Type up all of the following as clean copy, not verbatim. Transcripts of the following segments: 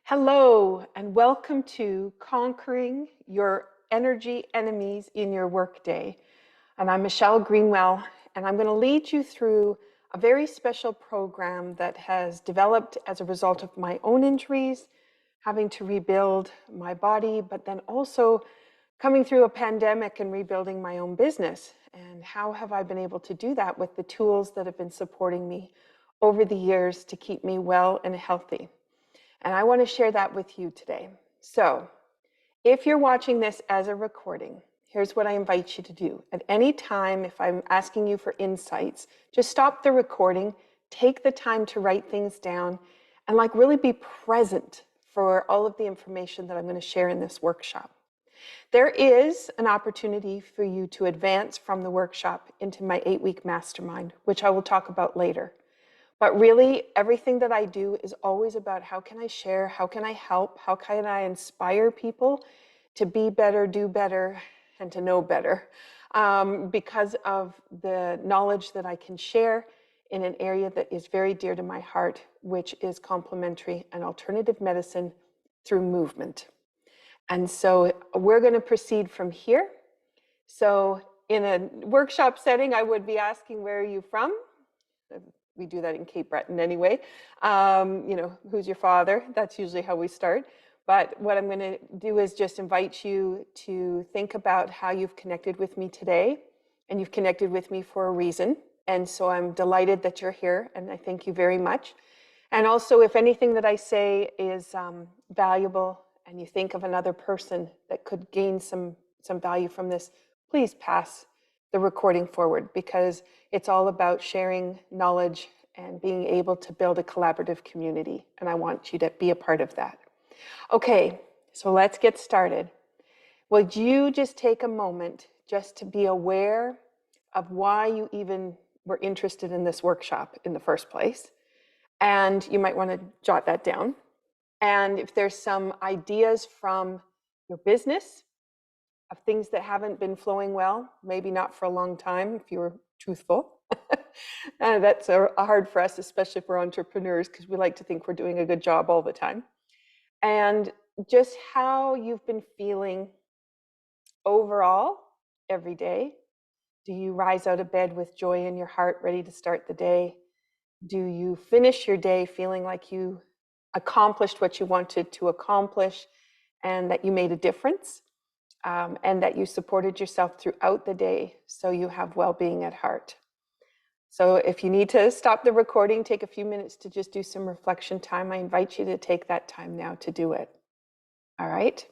Hello, and welcome to Conquering Your Energy Enemies in Your Workday. And I'm Michelle Greenwell, and I'm going to lead you through a very special program that has developed as a result of my own injuries, having to rebuild my body, but then also coming through a pandemic and rebuilding my own business. And how have I been able to do that with the tools that have been supporting me over the years to keep me well and healthy? And I want to share that with you today. So, if you're watching this as a recording, here's what I invite you to do. At any time, if I'm asking you for insights, just stop the recording, take the time to write things down, and really be present for all of the information that I'm going to share in this workshop. There is an opportunity for you to advance from the workshop into my 8-week mastermind, which I will talk about later. But really, everything that I do is always about how can I share, how can I help, how can I inspire people to be better, do better, and to know better, because of the knowledge that I can share in an area that is very dear to my heart, which is complementary and alternative medicine through movement. And so we're going to proceed from here. So in a workshop setting, I would be asking, where are you from? We do that in Cape Breton anyway. Who's your father? That's usually how we start. But what I'm going to do is just invite you to think about how you've connected with me today. And you've connected with me for a reason. And so I'm delighted that you're here. And I thank you very much. And also, if anything that I say is valuable and you think of another person that could gain some value from this, please pass the recording forward, because it's all about sharing knowledge and being able to build a collaborative community. And I want you to be a part of that. Okay, so let's get started. Would you just take a moment just to be aware of why you even were interested in this workshop in the first place? And you might want to jot that down. And if there's some ideas from your business of things that haven't been flowing well, maybe not for a long time, if you're truthful. That's hard for us, especially for entrepreneurs, because we like to think we're doing a good job all the time. And just how you've been feeling overall every day. Do you rise out of bed with joy in your heart, ready to start the day? Do you finish your day feeling like you accomplished what you wanted to accomplish and that you made a difference? And that you supported yourself throughout the day, so you have well-being at heart. So if you need to stop the recording, take a few minutes to just do some reflection time, I invite you to take that time now to do it. All right?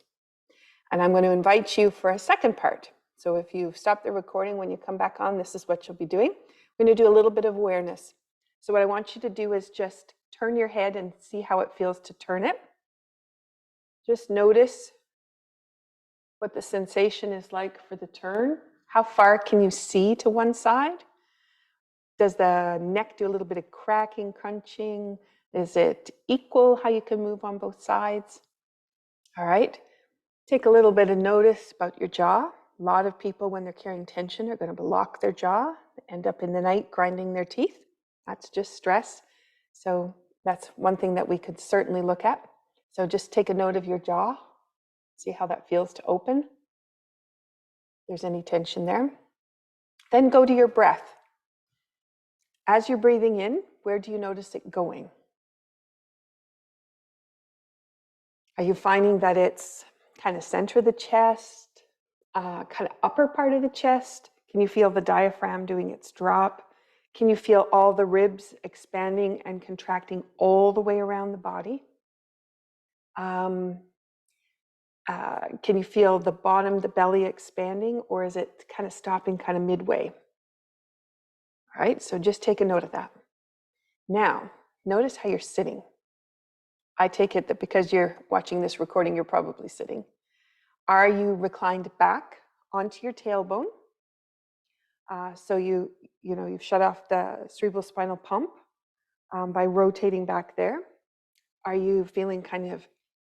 And I'm going to invite you for a second part. So if you've stopped the recording, when you come back on, this is what you'll be doing. We're going to do a little bit of awareness. So what I want you to do is just turn your head and see how it feels to turn it. Just notice what the sensation is like for the turn. How far can you see to one side? Does the neck do a little bit of cracking, crunching? Is it equal how you can move on both sides? All right. Take a little bit of notice about your jaw. A lot of people, when they're carrying tension, are going to lock their jaw, end up in the night grinding their teeth. That's just stress. So that's one thing that we could certainly look at. So just take a note of your jaw. See how that feels to open. If there's any tension there. Then go to your breath. As you're breathing in, where do you notice it going? Are you finding that it's kind of center of the chest, kind of upper part of the chest? Can you feel the diaphragm doing its drop? Can you feel all the ribs expanding and contracting all the way around the body? Can you feel the bottom, the belly expanding, or is it kind of stopping kind of midway? All right, so just take a note of that. Now, notice how you're sitting. I take it that because you're watching this recording, you're probably sitting. Are you reclined back onto your tailbone? So you've shut off the cerebral spinal pump by rotating back there. Are you feeling kind of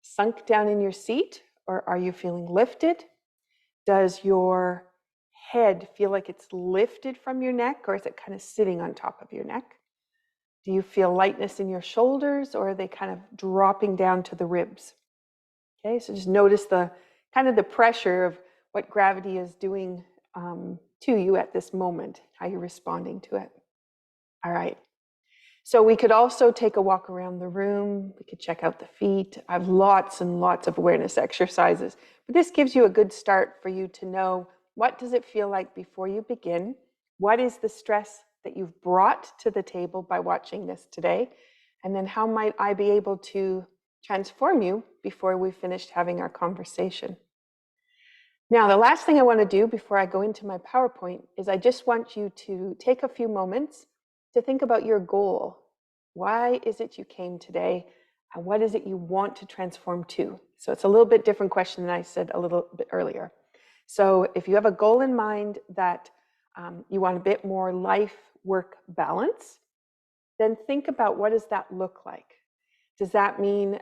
sunk down in your seat, or are you feeling lifted? Does your head feel like it's lifted from your neck, or is it kind of sitting on top of your neck? Do you feel lightness in your shoulders, or are they kind of dropping down to the ribs? Okay, so just notice the kind of the pressure of what gravity is doing to you at this moment, how you're responding to it. All right. So we could also take a walk around the room. We could check out the feet. I have lots and lots of awareness exercises, but this gives you a good start for you to know, what does it feel like before you begin? What is the stress that you've brought to the table by watching this today? And then how might I be able to transform you before we finished having our conversation? Now, the last thing I want to do before I go into my PowerPoint is I just want you to take a few moments to think about your goal. Why is it you came today? And what is it you want to transform to? So it's a little bit different question than I said a little bit earlier. So if you have a goal in mind that you want a bit more life-work balance, then think about, what does that look like? Does that mean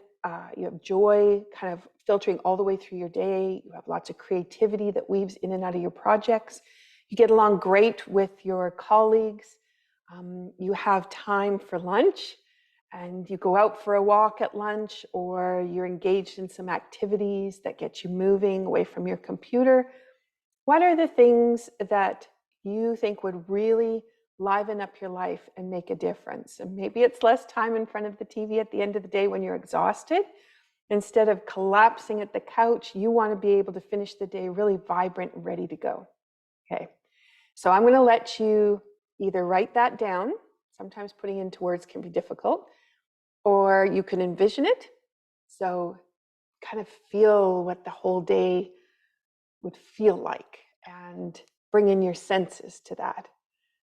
you have joy kind of filtering all the way through your day? You have lots of creativity that weaves in and out of your projects. You get along great with your colleagues. You have time for lunch, and you go out for a walk at lunch, or you're engaged in some activities that get you moving away from your computer. What are the things that you think would really liven up your life and make a difference? And maybe it's less time in front of the TV at the end of the day when you're exhausted. Instead of collapsing at the couch, you want to be able to finish the day really vibrant and ready to go. Okay, so I'm going to let you either write that down. Sometimes putting into words can be difficult, or you can envision it. So kind of feel what the whole day would feel like, and bring in your senses to that.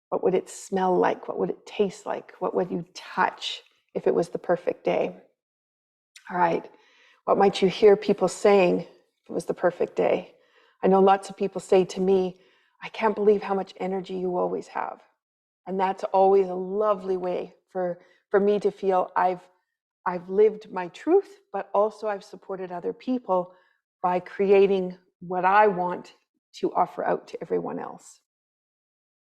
What would it smell like? What would it taste like? What would you touch if it was the perfect day? All right. What might you hear people saying if it was the perfect day? I know lots of people say to me, I can't believe how much energy you always have. And that's always a lovely way for me to feel I've lived my truth, but also I've supported other people by creating what I want to offer out to everyone else.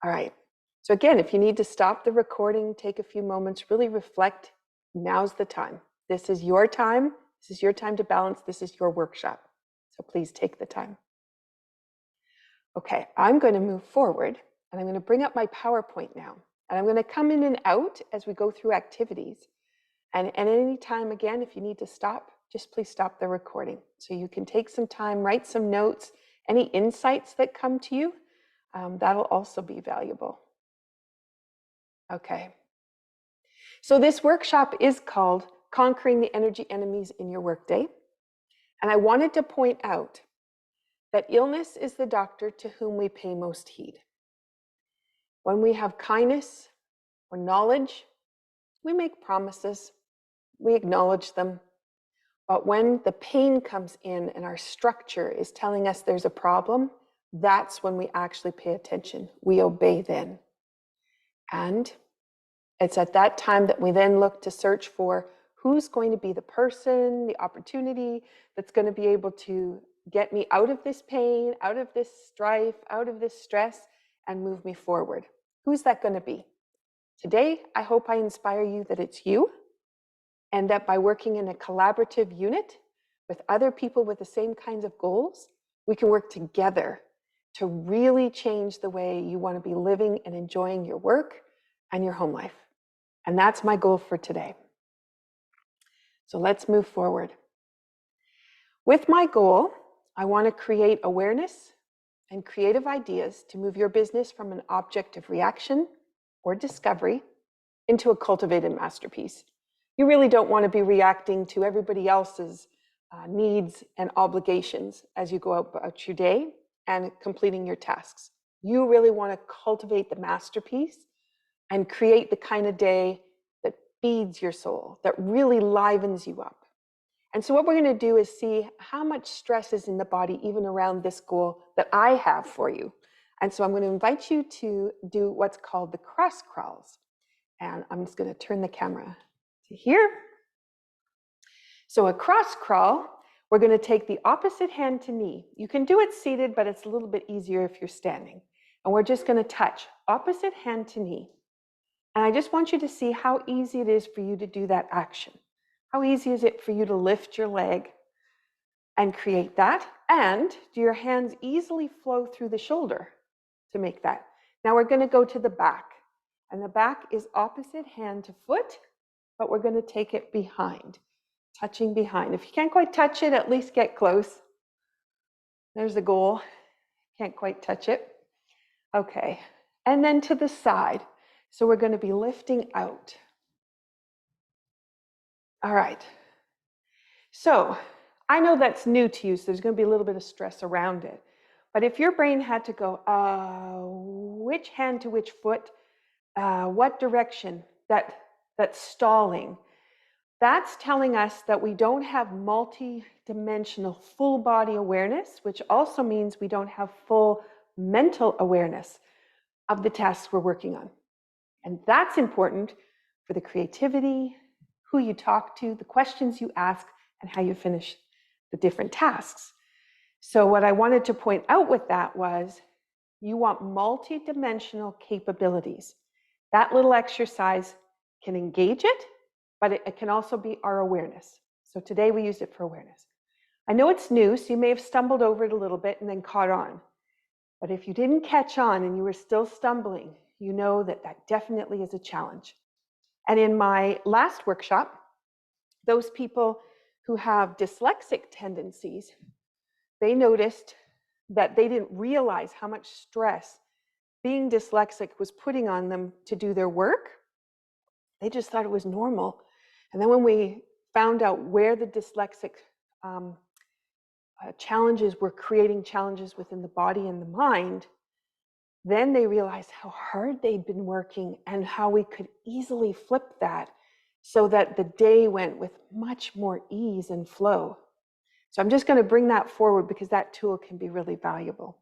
All right. So again, if you need to stop the recording, take a few moments, really reflect, now's the time. This is your time. This is your time to balance. This is your workshop. So please take the time. Okay, I'm going to move forward, and I'm going to bring up my PowerPoint now. And I'm going to come in and out as we go through activities. And at any time, again, if you need to stop, just please stop the recording. So you can take some time, write some notes, any insights that come to you, that'll also be valuable. Okay. So this workshop is called Conquering the Energy Enemies in Your Workday. And I wanted to point out that illness is the doctor to whom we pay most heed. When we have kindness or knowledge, we make promises, we acknowledge them. But when the pain comes in and our structure is telling us there's a problem, that's when we actually pay attention. We obey then. And it's at that time that we then look to search for who's going to be the person, the opportunity that's going to be able to get me out of this pain, out of this strife, out of this stress, and move me forward. Who's that going to be? Today, I hope I inspire you that it's you, and that by working in a collaborative unit with other people with the same kinds of goals, we can work together to really change the way you want to be living and enjoying your work and your home life. And that's my goal for today. So let's move forward. With my goal, I want to create awareness and creative ideas to move your business from an object of reaction or discovery into a cultivated masterpiece. You really don't want to be reacting to everybody else's needs and obligations as you go about your day and completing your tasks. You really want to cultivate the masterpiece and create the kind of day that feeds your soul, that really livens you up. And so what we're going to do is see how much stress is in the body, even around this goal that I have for you. And so I'm going to invite you to do what's called the cross crawls. And I'm just going to turn the camera to here. So a cross crawl, we're going to take the opposite hand to knee. You can do it seated, but it's a little bit easier if you're standing. And we're just going to touch opposite hand to knee. And I just want you to see how easy it is for you to do that action. How easy is it for you to lift your leg and create that? And do your hands easily flow through the shoulder to make that? Now we're going to go to the back. And the back is opposite hand to foot, but we're going to take it behind, touching behind. If you can't quite touch it, at least get close. There's the goal. Can't quite touch it. Okay. And then to the side. So we're going to be lifting out. All right. So I know that's new to you, so there's going to be a little bit of stress around it. But if your brain had to go, which hand to which foot, what direction, that's stalling, that's telling us that we don't have multi-dimensional full body awareness, which also means we don't have full mental awareness of the tasks we're working on. And that's important for the creativity, who you talk to, the questions you ask, and how you finish the different tasks. So what I wanted to point out with that was you want multi-dimensional capabilities. That little exercise can engage it, but it can also be our awareness. So today we used it for awareness. I know it's new, so you may have stumbled over it a little bit and then caught on. But if you didn't catch on and you were still stumbling, you know that that definitely is a challenge. And in my last workshop, those people who have dyslexic tendencies, they noticed that they didn't realize how much stress being dyslexic was putting on them to do their work. They just thought it was normal. And then when we found out where the dyslexic challenges were creating challenges within the body and the mind, then they realized how hard they'd been working and how we could easily flip that so that the day went with much more ease and flow. So I'm just going to bring that forward because that tool can be really valuable.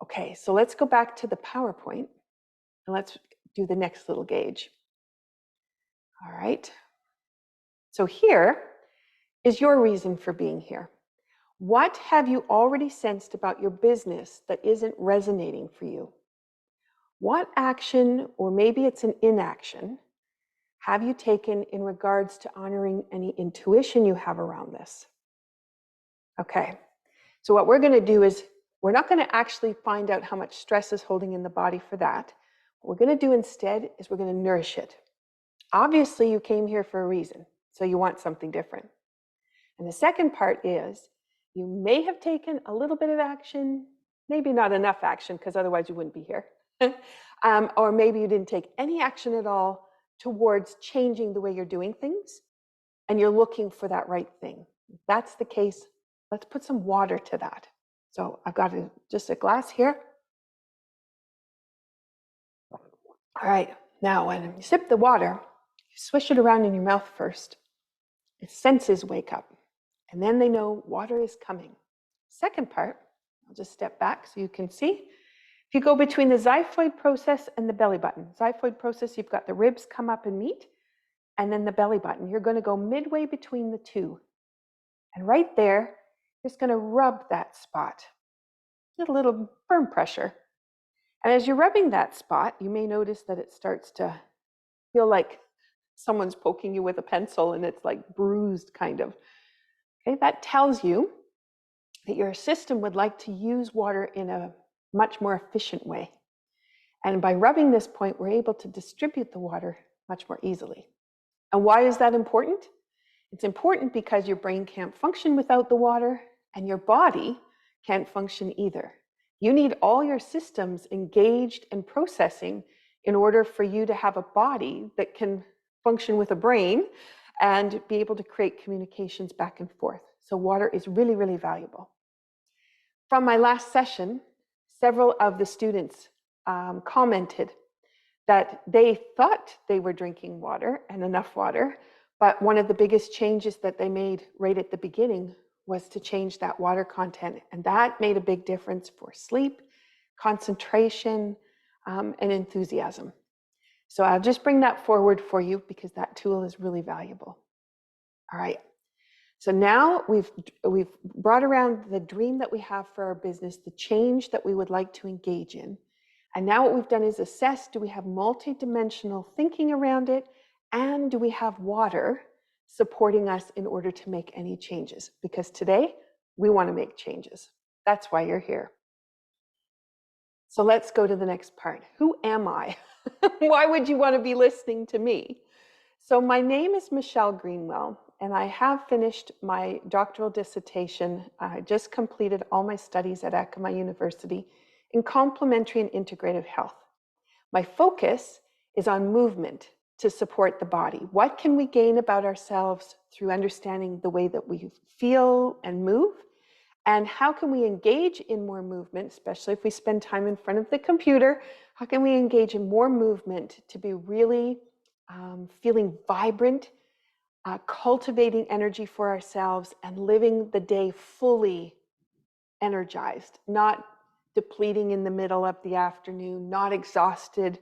Okay, so let's go back to the PowerPoint and let's do the next little gauge. All right. So here is your reason for being here. What have you already sensed about your business that isn't resonating for you? What action, or maybe it's an inaction, have you taken in regards to honoring any intuition you have around this? Okay, so what we're going to do is we're not going to actually find out how much stress is holding in the body for that. What we're going to do instead is we're going to nourish it. Obviously, you came here for a reason, so you want something different. And the second part is you may have taken a little bit of action, maybe not enough action because otherwise you wouldn't be here. Or maybe you didn't take any action at all towards changing the way you're doing things, and you're looking for that right thing. If that's the case, let's put some water to that. So I've got just a glass here. All right, now when you sip the water, you swish it around in your mouth first. Your senses wake up, and then they know water is coming. Second part, I'll just step back so you can see. If you go between the xiphoid process and the belly button, xiphoid process, you've got the ribs come up and meet, and then the belly button. You're going to go midway between the two. And right there, you're just going to rub that spot. Get a little firm pressure. And as you're rubbing that spot, you may notice that it starts to feel like someone's poking you with a pencil and it's like bruised kind of. Okay, that tells you that your system would like to use water in a much more efficient way. And by rubbing this point, we're able to distribute the water much more easily. And why is that important? It's important because your brain can't function without the water, and your body can't function either. You need all your systems engaged and processing in order for you to have a body that can function with a brain and be able to create communications back and forth. So water is really, really valuable. From my last session, several of the students commented that they thought they were drinking water and enough water, but one of the biggest changes that they made right at the beginning was to change that water content. And that made a big difference for sleep, concentration, and enthusiasm. So I'll just bring that forward for you because that tool is really valuable. All right. So now we've brought around the dream that we have for our business, the change that we would like to engage in. And now what we've done is assess, do we have multidimensional thinking around it? And do we have water supporting us in order to make any changes? Because today we want to make changes. That's why you're here. So let's go to the next part. Who am I? Why would you want to be listening to me? So my name is Michelle Greenwell, and I have finished my doctoral dissertation. I just completed all my studies at Acoma University in complementary and integrative health. My focus is on movement to support the body. What can we gain about ourselves through understanding the way that we feel and move? And how can we engage in more movement, especially if we spend time in front of the computer? How can we engage in more movement to be really feeling vibrant, cultivating energy for ourselves, and living the day fully energized, not depleting in the middle of the afternoon, not exhausted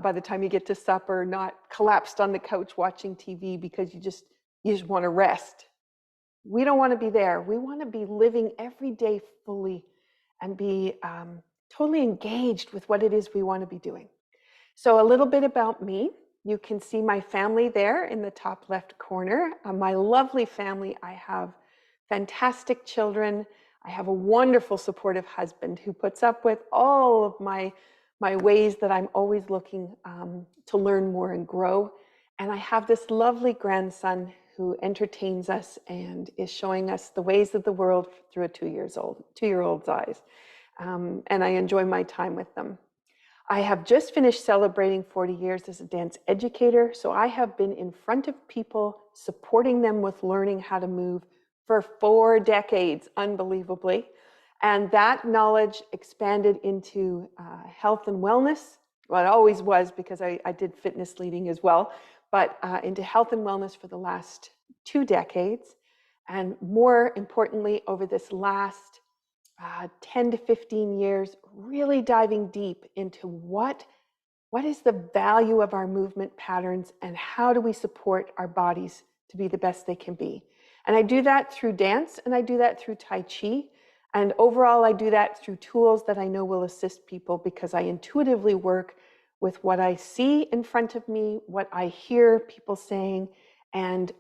by the time you get to supper, not collapsed on the couch watching TV because you just want to rest. We don't want to be there. We want to be living every day fully and be totally engaged with what it is we want to be doing. So a little bit about me. You can see my family there in the top left corner. My lovely family. I have fantastic children. I have a wonderful, supportive husband who puts up with all of my ways that I'm always looking to learn more and grow. And I have this lovely grandson who entertains us and is showing us the ways of the world through a 2-year-old's eyes. And I enjoy my time with them. I have just finished celebrating 40 years as a dance educator, so I have been in front of people, supporting them with learning how to move for 4 decades, unbelievably. And that knowledge expanded into health and wellness. Well, it always was because I did fitness leading as well, but into health and wellness for the last 2 decades. And more importantly, over this last 10 to 15 years, really diving deep into what is the value of our movement patterns and how do we support our bodies to be the best they can be. And I do that through dance and I do that through Tai Chi. And overall, I do that through tools that I know will assist people because I intuitively work with what I see in front of me, what I hear people saying, and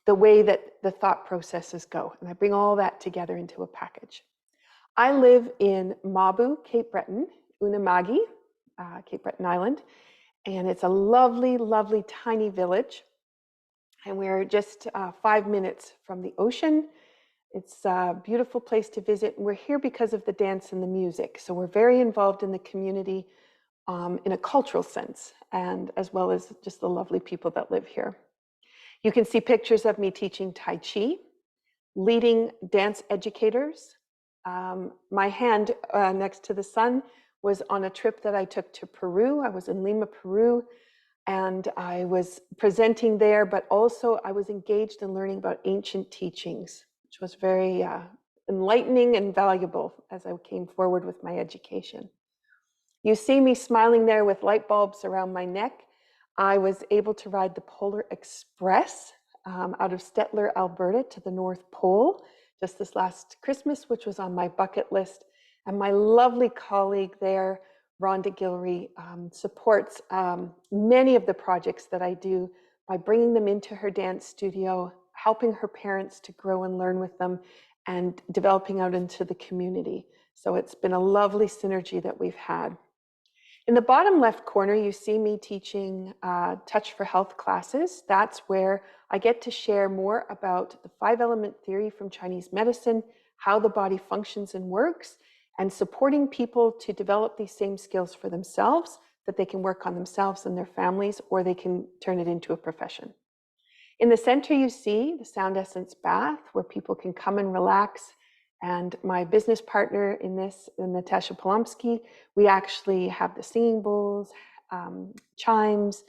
the way that the thought processes go. And I bring all that together into a package. I live in Mabu, Cape Breton, Unama'ki, Cape Breton Island, and it's a lovely, lovely tiny village. And we're just 5 minutes from the ocean. It's a beautiful place to visit. And we're here because of the dance and the music. So we're very involved in the community in a cultural sense, and as well as just the lovely people that live here. You can see pictures of me teaching Tai Chi, leading dance educators. My hand next to the sun was on a trip that I took to Peru. I was in Lima, Peru, and I was presenting there, but also I was engaged in learning about ancient teachings, which was very enlightening and valuable as I came forward with my education. You see me smiling there with light bulbs around my neck. I was able to ride the Polar Express out of Stettler, Alberta to the North Pole just this last Christmas, which was on my bucket list. And my lovely colleague there, Rhonda Gilry, supports many of the projects that I do by bringing them into her dance studio, helping her parents to grow and learn with them, and developing out into the community. So it's been a lovely synergy that we've had. In the bottom left corner, you see me teaching Touch for Health classes. That's where I get to share more about the 5-element theory from Chinese medicine, how the body functions and works, and supporting people to develop these same skills for themselves, that they can work on themselves and their families, or they can turn it into a profession. In the center, you see the Sound Essence Bath, where people can come and relax. And my business partner in this, Natasha Polomsky, we actually have the singing bowls, chimes,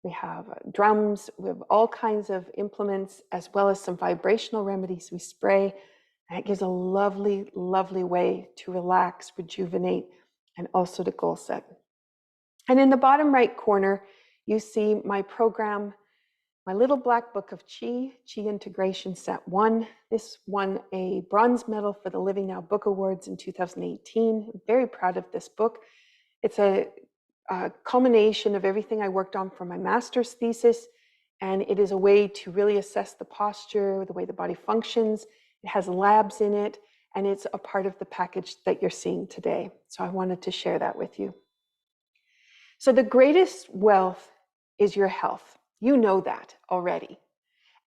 we have drums, we have all kinds of implements, as well as some vibrational remedies we spray. And it gives a lovely, lovely way to relax, rejuvenate, and also to goal set. And in the bottom right corner, you see my program, my little black book of Qi Integration Set 1. This won a bronze medal for the Living Now Book Awards in 2018. I'm very proud of this book. It's a culmination of everything I worked on for my master's thesis, and it is a way to really assess the posture, the way the body functions. It has labs in it, and it's a part of the package that you're seeing today. So I wanted to share that with you. So the greatest wealth is your health. You know that already.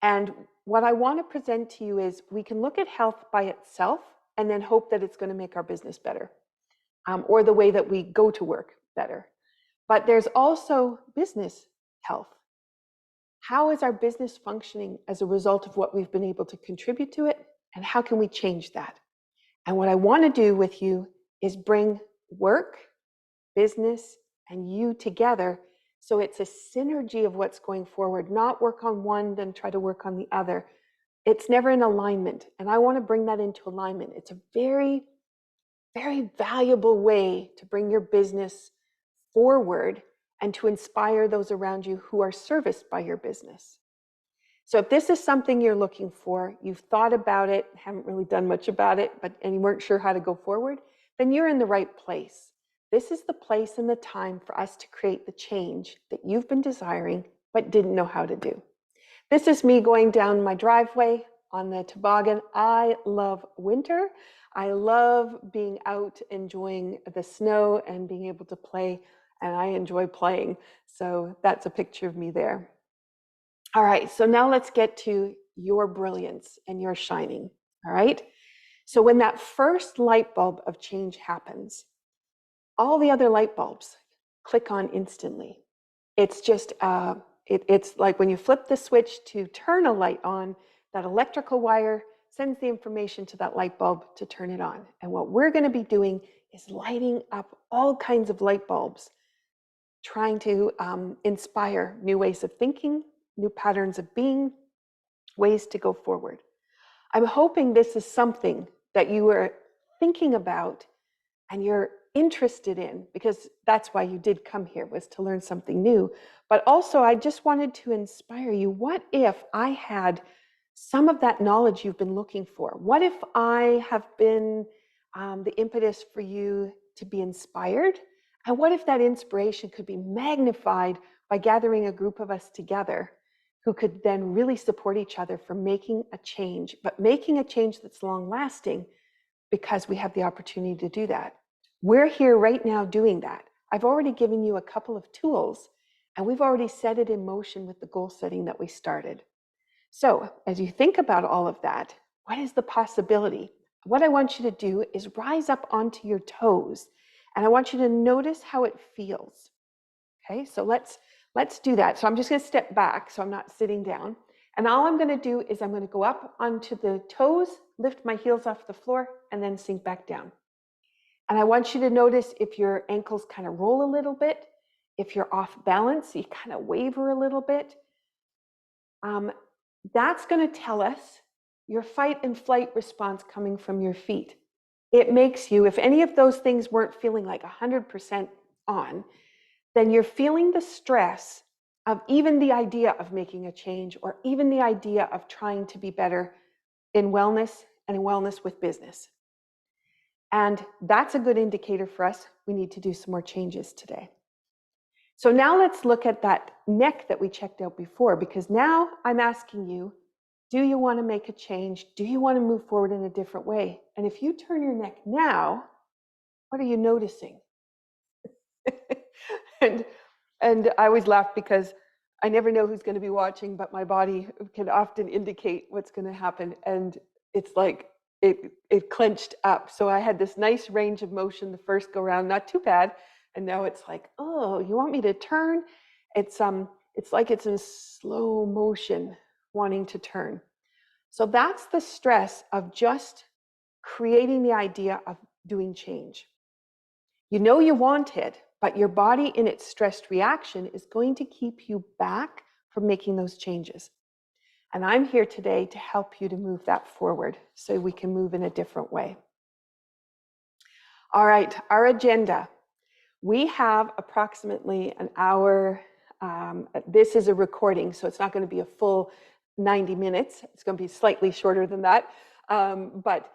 And what I want to present to you is we can look at health by itself and then hope that it's going to make our business better, or the way that we go to work better. But there's also business health. How is our business functioning as a result of what we've been able to contribute to it? And how can we change that? And what I want to do with you is bring work, business, and you together so it's a synergy of what's going forward, not work on one, then try to work on the other. It's never in alignment. And I want to bring that into alignment. It's a very, very valuable way to bring your business forward and to inspire those around you who are serviced by your business. So if this is something you're looking for, you've thought about it, haven't really done much about it, and you weren't sure how to go forward, then you're in the right place. This is the place and the time for us to create the change that you've been desiring but didn't know how to do. This is me going down my driveway on the toboggan. I love winter. I love being out enjoying the snow and being able to play, and I enjoy playing. So that's a picture of me there. All right, so now let's get to your brilliance and your shining. All right, so when that first light bulb of change happens, all the other light bulbs click on instantly. It's just, it's like when you flip the switch to turn a light on, that electrical wire sends the information to that light bulb to turn it on. And what we're going to be doing is lighting up all kinds of light bulbs, trying to inspire new ways of thinking, new patterns of being, ways to go forward. I'm hoping this is something that you are thinking about and you're interested in, because that's why you did come here, was to learn something new. But also, I just wanted to inspire you. What if I had some of that knowledge you've been looking for? What if I have been the impetus for you to be inspired? And what if that inspiration could be magnified by gathering a group of us together who could then really support each other for making a change, but making a change that's long lasting, because we have the opportunity to do that. We're here right now doing that. I've already given you a couple of tools, and we've already set it in motion with the goal setting that we started. So as you think about all of that, what is the possibility? What I want you to do is rise up onto your toes, and I want you to notice how it feels. Okay, so let's do that. So I'm just going to step back so I'm not sitting down. And all I'm going to do is I'm going to go up onto the toes, lift my heels off the floor, and then sink back down. And I want you to notice if your ankles kind of roll a little bit, if you're off balance, you kind of waver a little bit. That's going to tell us your fight and flight response coming from your feet. It makes you, if any of those things weren't feeling like 100% on, then you're feeling the stress of even the idea of making a change, or even the idea of trying to be better in wellness and in wellness with business. And that's a good indicator for us. We need to do some more changes today. So now let's look at that neck that we checked out before, because now I'm asking you, do you want to make a change? Do you want to move forward in a different way? And if you turn your neck now, what are you noticing? And I always laugh because I never know who's going to be watching, but my body can often indicate what's going to happen. And it's like it clenched up. So I had this nice range of motion the first go round, not too bad. And now it's like, oh, you want me to turn? It's like it's in slow motion wanting to turn. So that's the stress of just creating the idea of doing change. You know you want it, but your body in its stressed reaction is going to keep you back from making those changes. And I'm here today to help you to move that forward so we can move in a different way. All right, our agenda. We have approximately an hour. This is a recording, so it's not going to be a full 90 minutes. It's going to be slightly shorter than that. But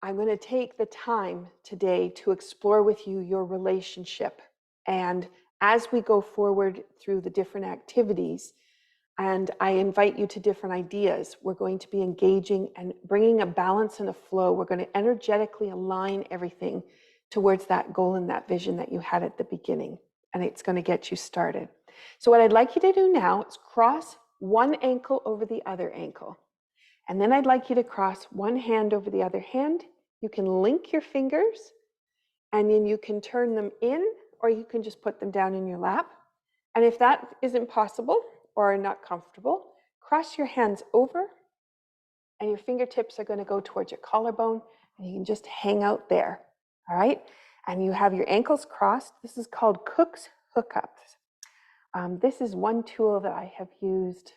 I'm going to take the time today to explore with you your relationship And as we go forward through the different activities, and I invite you to different ideas, we're going to be engaging and bringing a balance and a flow. We're going to energetically align everything towards that goal and that vision that you had at the beginning. And it's going to get you started. So what I'd like you to do now is cross one ankle over the other ankle. And then I'd like you to cross one hand over the other hand. You can link your fingers, and then you can turn them in, or you can just put them down in your lap. And if that isn't possible or not comfortable, cross your hands over, and your fingertips are going to go towards your collarbone, and you can just hang out there. All right? And you have your ankles crossed. This is called Cook's hookups. This is one tool that I have used,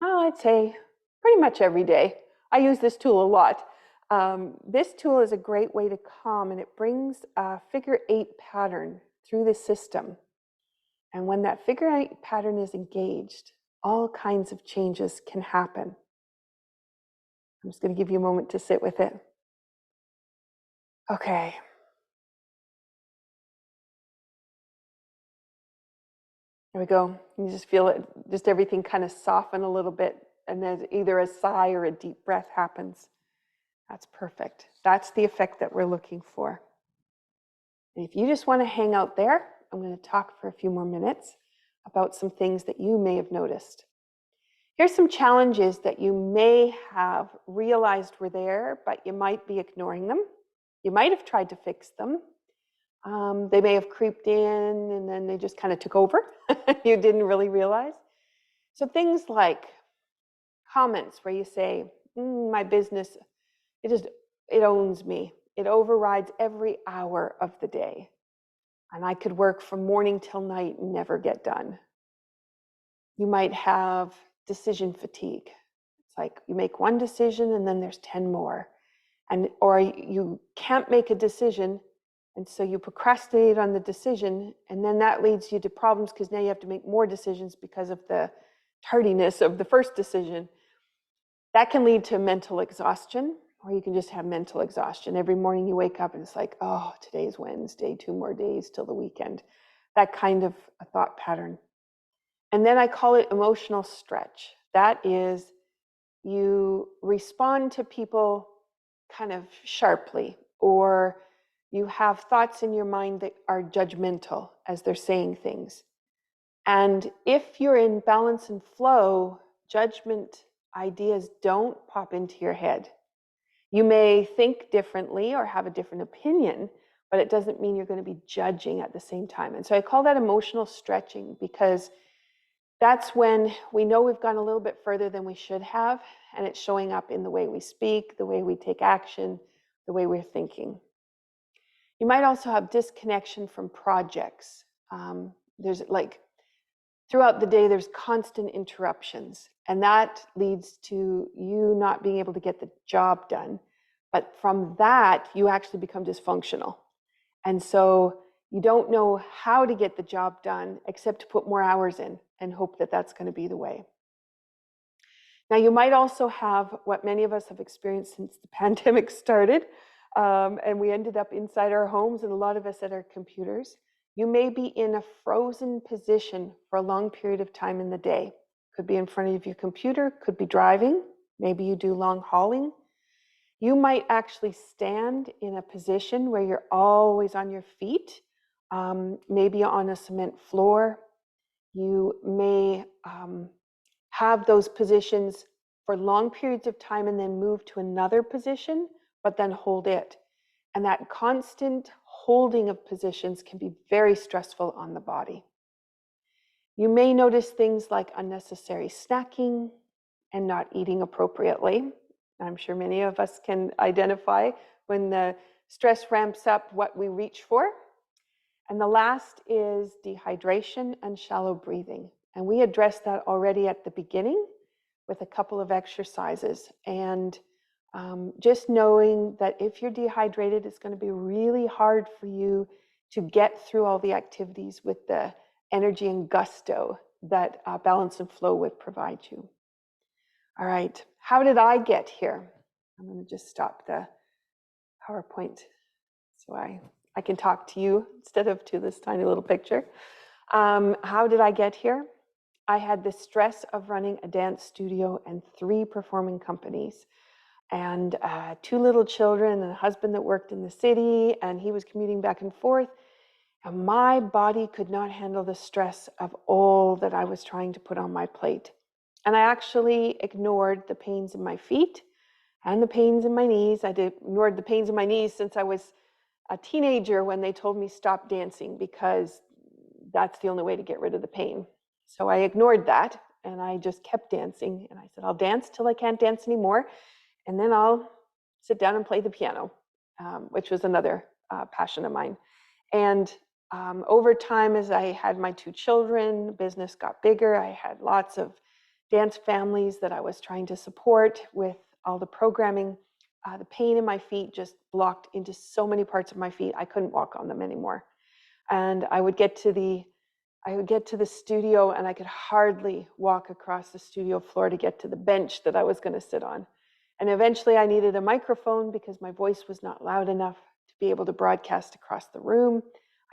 I'd say pretty much every day. I use this tool a lot. This tool is a great way to calm, and it brings a figure-8 pattern through the system. And when that figure-8 pattern is engaged, all kinds of changes can happen. I'm just going to give you a moment to sit with it. Okay. There we go. You just feel it, just everything kind of soften a little bit, and then either a sigh or a deep breath happens. That's perfect. That's the effect that we're looking for. And if you just want to hang out there, I'm going to talk for a few more minutes about some things that you may have noticed. Here's some challenges that you may have realized were there, but you might be ignoring them. You might have tried to fix them. They may have creeped in and then they just kind of took over. You didn't really realize. So things like comments where you say, my business, it owns me. It overrides every hour of the day. And I could work from morning till night and never get done. You might have decision fatigue. It's like you make one decision and then there's 10 more. Or you can't make a decision, and so you procrastinate on the decision, and then that leads you to problems because now you have to make more decisions because of the tardiness of the first decision. That can lead to mental exhaustion, or you can just have mental exhaustion. Every morning you wake up and it's like, oh, today's Wednesday, 2 more days till the weekend. That kind of a thought pattern. And then I call it emotional stretch. That is, you respond to people kind of sharply, or you have thoughts in your mind that are judgmental as they're saying things. And if you're in balance and flow, judgment ideas don't pop into your head. You may think differently or have a different opinion, but it doesn't mean you're going to be judging at the same time. And so I call that emotional stretching, because that's when we know we've gone a little bit further than we should have, and it's showing up in the way we speak, the way we take action, the way we're thinking. You might also have disconnection from projects. There's like, throughout the day, there's constant interruptions, and that leads to you not being able to get the job done. But from that, you actually become dysfunctional. And so you don't know how to get the job done except to put more hours in and hope that that's going to be the way. Now, you might also have what many of us have experienced since the pandemic started, and we ended up inside our homes, and a lot of us at our computers. You may be in a frozen position for a long period of time in the day. Could be in front of your computer, could be driving, maybe you do long hauling. You might actually stand in a position where you're always on your feet, maybe on a cement floor. You may have those positions for long periods of time and then move to another position, but then hold it. And that constant holding of positions can be very stressful on the body. You may notice things like unnecessary snacking and not eating appropriately. I'm sure many of us can identify when the stress ramps up what we reach for. And the last is dehydration and shallow breathing. And we addressed that already at the beginning with a couple of exercises. And just knowing that if you're dehydrated, it's going to be really hard for you to get through all the activities with the energy and gusto that balance and flow would provide you. All right, how did I get here? I'm going to just stop the PowerPoint so I I can talk to you instead of to this tiny little picture. How did I get here? I had the stress of running a dance studio and 3 performing companies, and 2 little children, and a husband that worked in the city, and he was commuting back and forth. And my body could not handle the stress of all that I was trying to put on my plate. And I actually ignored the pains in my feet and the pains in my knees. I ignored the pains in my knees since I was a teenager when they told me stop dancing because that's the only way to get rid of the pain. So I ignored that and I just kept dancing. And I said, I'll dance till I can't dance anymore. And then I'll sit down and play the piano, which was another passion of mine. And over time, as I had my 2 children, business got bigger. I had lots of dance families that I was trying to support with all the programming. The pain in my feet just blocked into so many parts of my feet. I couldn't walk on them anymore. And I would get to the studio and I could hardly walk across the studio floor to get to the bench that I was going to sit on. And eventually I needed a microphone because my voice was not loud enough to be able to broadcast across the room.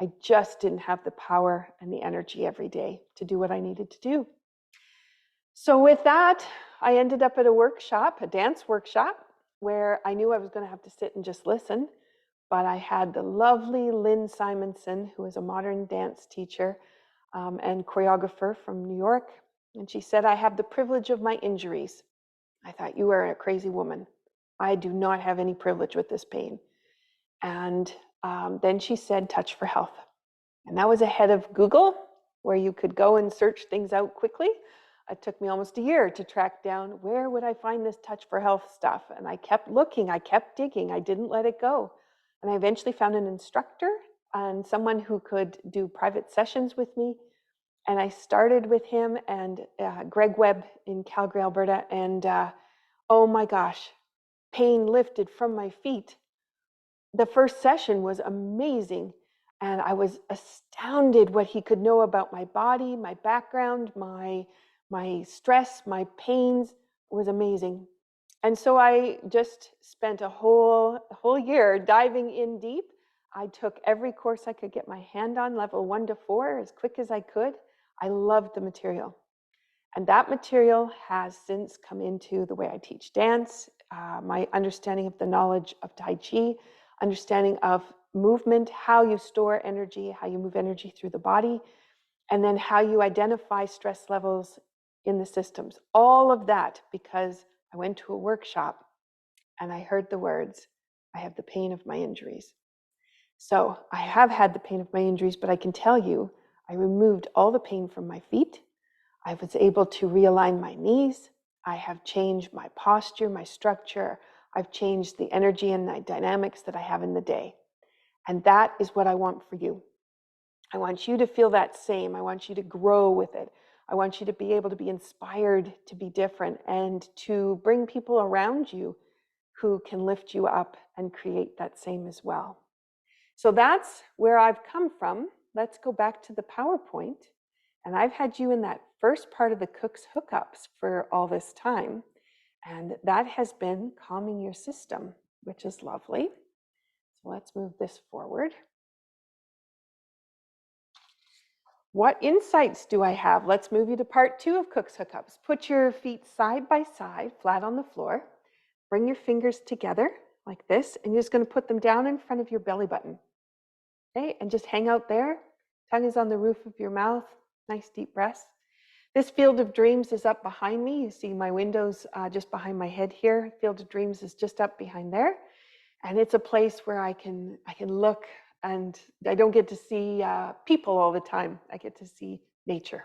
I just didn't have the power and the energy every day to do what I needed to do. So with that, I ended up at a workshop, a dance workshop, where I knew I was going to have to sit and just listen. But I had the lovely Lynn Simonson, who is a modern dance teacher and choreographer from New York. And she said, I have the privilege of my injuries. I thought, you are a crazy woman. I do not have any privilege with this pain. And then she said, Touch for Health. And that was ahead of Google, where you could go and search things out quickly. It took me almost a year to track down where would I find this Touch for Health stuff. And I kept looking, I kept digging, I didn't let it go. And I eventually found an instructor and someone who could do private sessions with me. And I started with him and Greg Webb in Calgary, Alberta. And oh my gosh, pain lifted from my feet. The first session was amazing. And I was astounded what he could know about my body, my background, my stress, my pains. It was amazing. And so I just spent a whole year diving in deep. I took every course I could get my hand on, level 1 to 4, as quick as I could. I loved the material. And that material has since come into the way I teach dance, my understanding of the knowledge of Tai Chi, understanding of movement, how you store energy, how you move energy through the body, and then how you identify stress levels in the systems. All of that because I went to a workshop and I heard the words, I have the pain of my injuries. So I have had the pain of my injuries, but I can tell you, I removed all the pain from my feet. I was able to realign my knees. I have changed my posture, my structure. I've changed the energy and the dynamics that I have in the day. And that is what I want for you. I want you to feel that same. I want you to grow with it. I want you to be able to be inspired to be different and to bring people around you who can lift you up and create that same as well. So that's where I've come from. Let's go back to the PowerPoint. And I've had you in that first part of the Cook's Hookups for all this time. And that has been calming your system, which is lovely. So let's move this forward. What insights do I have? Let's move you to part 2 of Cook's Hookups. Put your feet side by side, flat on the floor. Bring your fingers together like this, and you're just going to put them down in front of your belly button. Okay, and just hang out there. Tongue is on the roof of your mouth. Nice deep breaths. This Field of Dreams is up behind me. You see my windows just behind my head here. Field of Dreams is just up behind there. And it's a place where I can look, and I don't get to see people all the time. I get to see nature.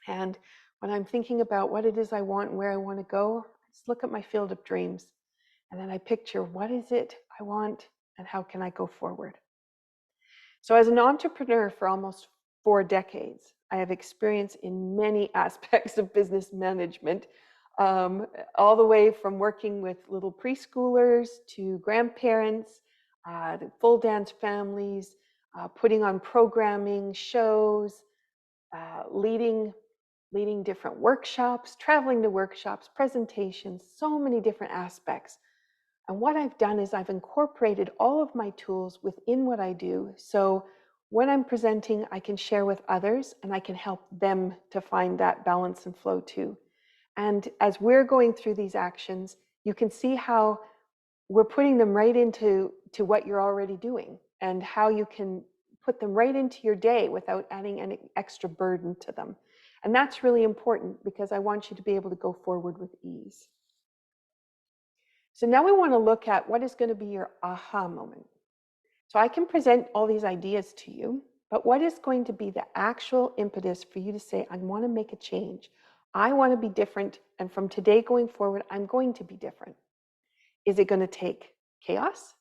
And when I'm thinking about what it is I want and where I want to go, I just look at my Field of Dreams. And then I picture, what is it I want and how can I go forward? So as an entrepreneur for almost 4 decades, I have experience in many aspects of business management, all the way from working with little preschoolers to grandparents, the full dance families, putting on programming, shows, leading different workshops, traveling to workshops, presentations, so many different aspects. And what I've done is I've incorporated all of my tools within what I do. So when I'm presenting, I can share with others and I can help them to find that balance and flow too. And as we're going through these actions, you can see how we're putting them right into what you're already doing and how you can put them right into your day without adding any extra burden to them. And that's really important because I want you to be able to go forward with ease. So now we want to look at what is going to be your aha moment. So I can present all these ideas to you, but what is going to be the actual impetus for you to say, I want to make a change. I want to be different. And from today going forward, I'm going to be different. Is it going to take chaos?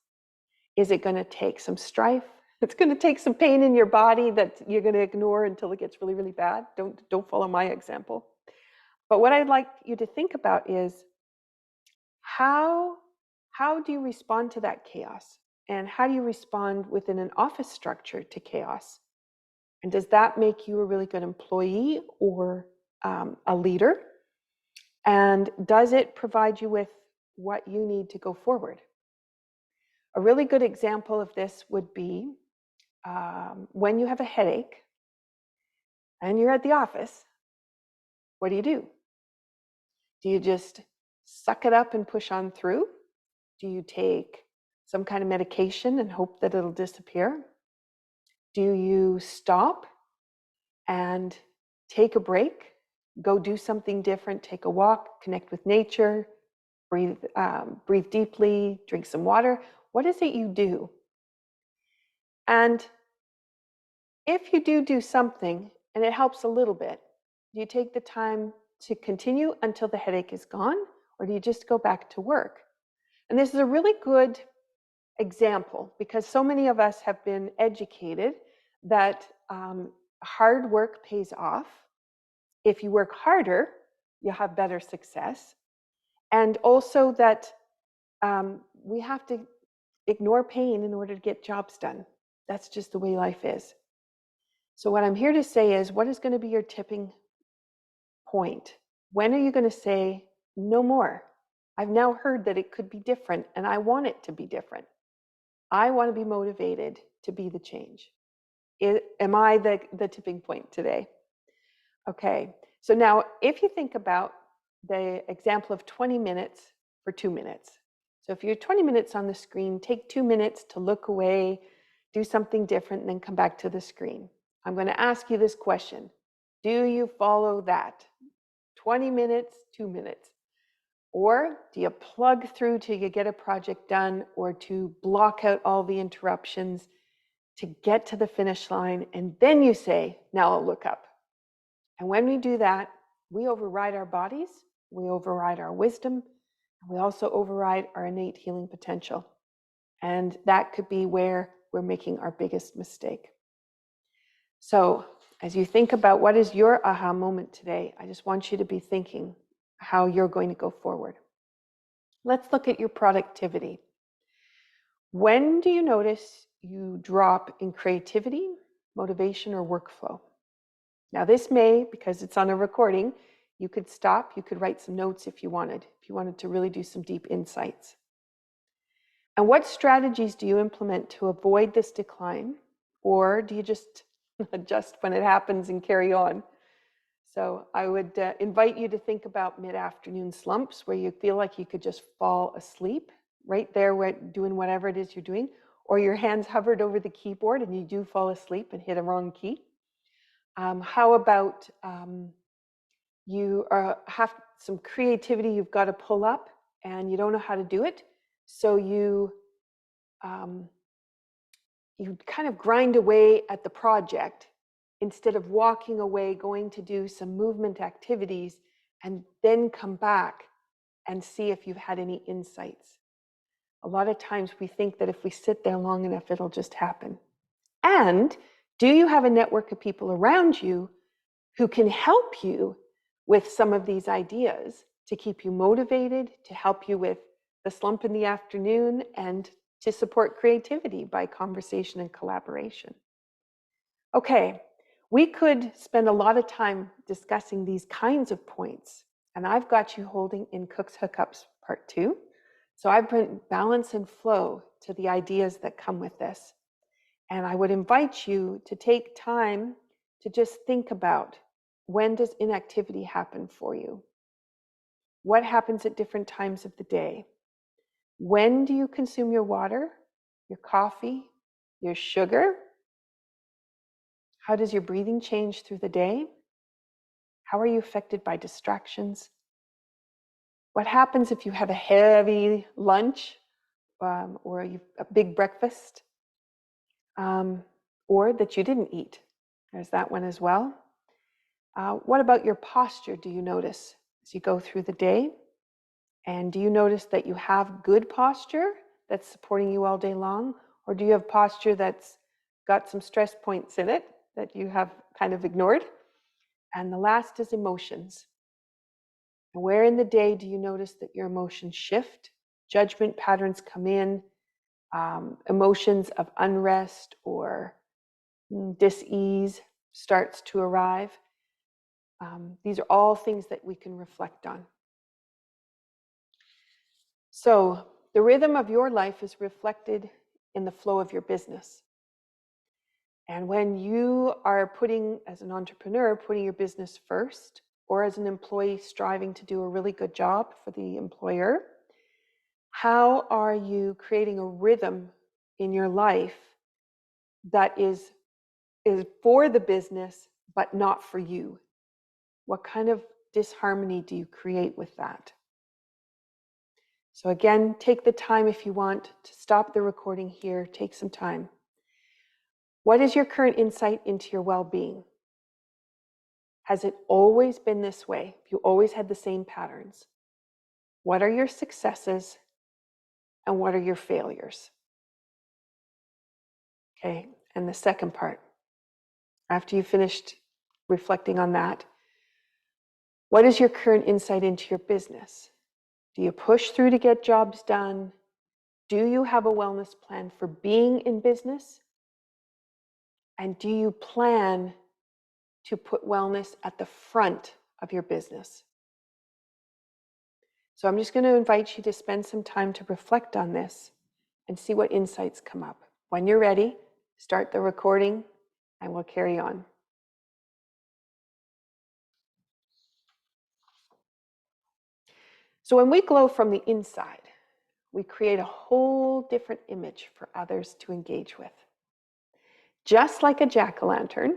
Is it going to take some strife? It's going to take some pain in your body that you're going to ignore until it gets really, really bad. Don't follow my example. But what I'd like you to think about is how do you respond to that chaos? And how do you respond within an office structure to chaos? And does that make you a really good employee or a leader? And does it provide you with what you need to go forward? A really good example of this would be when you have a headache and you're at the office, what do? Do you just suck it up and push on through? Do you take some kind of medication and hope that it'll disappear? Do you stop and take a break, go do something different, take a walk, connect with nature, breathe deeply, drink some water? What is it you do? And if you do something and it helps a little bit, do you take the time to continue until the headache is gone, or do you just go back to work? And this is a really good example because so many of us have been educated that hard work pays off. If you work harder, you'll have better success. And also that we have to ignore pain in order to get jobs done. That's just the way life is. So what I'm here to say is, what is going to be your tipping point? When are you going to say, no more? I've now heard that it could be different and I want it to be different. I want to be motivated to be the change. Am I the tipping point today? Okay, so now if you think about the example of 20 minutes for 2 minutes. So if you're 20 minutes on the screen, take 2 minutes to look away, do something different, and then come back to the screen. I'm going to ask you this question. Do you follow that? 20 minutes, 2 minutes. Or do you plug through till you get a project done, or to block out all the interruptions to get to the finish line, and then you say, now I'll look up. And when we do that, we override our bodies, we override our wisdom, and we also override our innate healing potential. And that could be where we're making our biggest mistake. So as you think about what is your aha moment today, I just want you to be thinking how you're going to go forward. Let's look at your productivity. When do you notice you drop in creativity, motivation, or workflow? Now this may, because it's on a recording, you could stop, you could write some notes if you wanted to really do some deep insights. And what strategies do you implement to avoid this decline? Or do you just adjust when it happens and carry on? So I would invite you to think about mid-afternoon slumps where you feel like you could just fall asleep right there doing whatever it is you're doing, or your hands hovered over the keyboard and you do fall asleep and hit a wrong key. How about you have some creativity you've got to pull up and you don't know how to do it, so you kind of grind away at the project instead of walking away, going to do some movement activities, and then come back and see if you've had any insights. A lot of times we think that if we sit there long enough, it'll just happen. And do you have a network of people around you who can help you with some of these ideas to keep you motivated, to help you with the slump in the afternoon, and to support creativity by conversation and collaboration? Okay, we could spend a lot of time discussing these kinds of points, and I've got you holding in Cook's Hookups Part 2. So I bring balance and flow to the ideas that come with this. And I would invite you to take time to just think about, when does inactivity happen for you? What happens at different times of the day? When do you consume your water, your coffee, your sugar? How does your breathing change through the day? How are you affected by distractions? What happens if you have a heavy lunch, or a big breakfast, or that you didn't eat? There's that one as well. What about your posture do you notice as you go through the day? And do you notice that you have good posture that's supporting you all day long? Or do you have posture that's got some stress points in it that you have kind of ignored? And the last is emotions. And where in the day do you notice that your emotions shift? Judgment patterns come in, emotions of unrest or dis-ease starts to arrive. These are all things that we can reflect on. So the rhythm of your life is reflected in the flow of your business. And when you are as an entrepreneur, putting your business first, or as an employee striving to do a really good job for the employer, how are you creating a rhythm in your life that is for the business, but not for you? What kind of disharmony do you create with that? So again, take the time if you want to stop the recording here, take some time. What is your current insight into your well-being? Has it always been this way? Have you always had the same patterns? What are your successes and what are your failures? Okay, and the second part, after you finished reflecting on that, what is your current insight into your business? Do you push through to get jobs done? Do you have a wellness plan for being in business? And do you plan to put wellness at the front of your business? So I'm just going to invite you to spend some time to reflect on this and see what insights come up. When you're ready, start the recording and we'll carry on. So when we glow from the inside, we create a whole different image for others to engage with. Just like a jack-o'-lantern,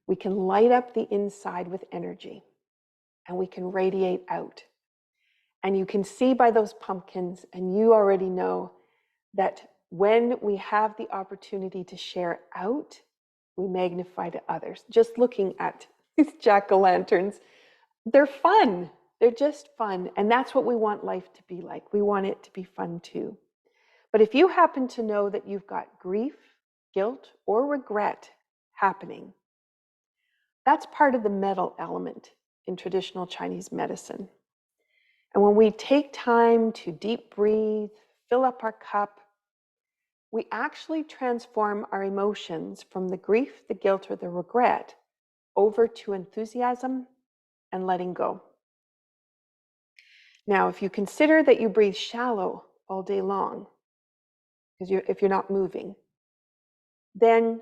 we can light up the inside with energy and we can radiate out. And you can see by those pumpkins, and you already know that when we have the opportunity to share out, we magnify to others. Just looking at these jack-o'-lanterns, they're fun. They're just fun. And that's what we want life to be like. We want it to be fun too. But if you happen to know that you've got grief, guilt, or regret happening, that's part of the metal element in traditional Chinese medicine. And when we take time to deep breathe, fill up our cup, we actually transform our emotions from the grief, the guilt, or the regret over to enthusiasm and letting go. Now, if you consider that you breathe shallow all day long, if you're not moving, then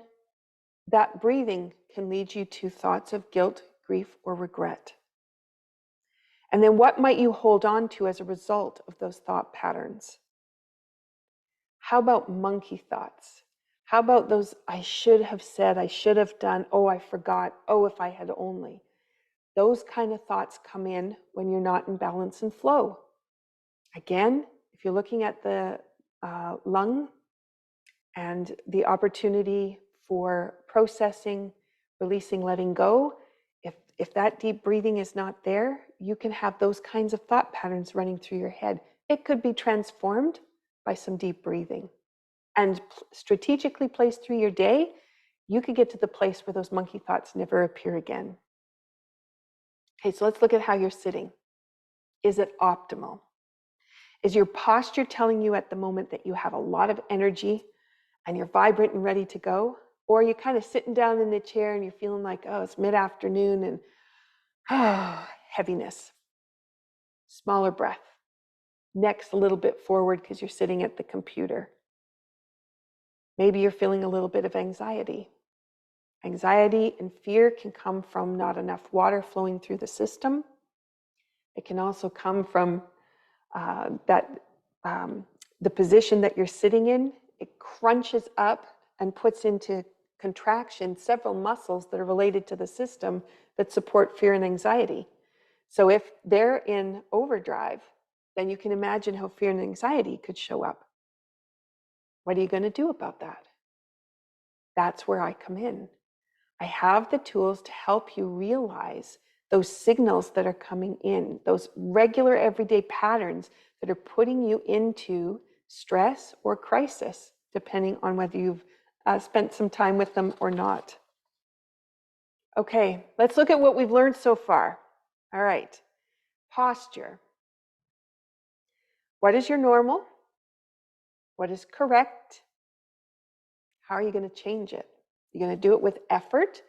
that breathing can lead you to thoughts of guilt, grief, or regret. And then what might you hold on to as a result of those thought patterns? How about monkey thoughts? How about those I should have said, I should have done, oh, I forgot, oh, if I had only. Those kind of thoughts come in when you're not in balance and flow. Again, if you're looking at the lung and the opportunity for processing, releasing, letting go, if that deep breathing is not there, you can have those kinds of thought patterns running through your head. It could be transformed by some deep breathing. And strategically placed through your day, you could get to the place where those monkey thoughts never appear again. Okay, so let's look at how you're sitting. Is it optimal? Is your posture telling you at the moment that you have a lot of energy and you're vibrant and ready to go? Or are you kind of sitting down in the chair and you're feeling like, oh, it's mid-afternoon and heaviness? Smaller breath. necks a little bit forward because you're sitting at the computer. Maybe you're feeling a little bit of anxiety. Anxiety and fear can come from not enough water flowing through the system. It can also come from the position that you're sitting in. It crunches up and puts into contraction several muscles that are related to the system that support fear and anxiety. So if they're in overdrive, then you can imagine how fear and anxiety could show up. What are you going to do about that? That's where I come in. I have the tools to help you realize those signals that are coming in, those regular everyday patterns that are putting you into stress or crisis, depending on whether you've spent some time with them or not. Okay, let's look at what we've learned so far. All right, posture. What is your normal? What is correct? How are you going to change it? You're going to do it with effort,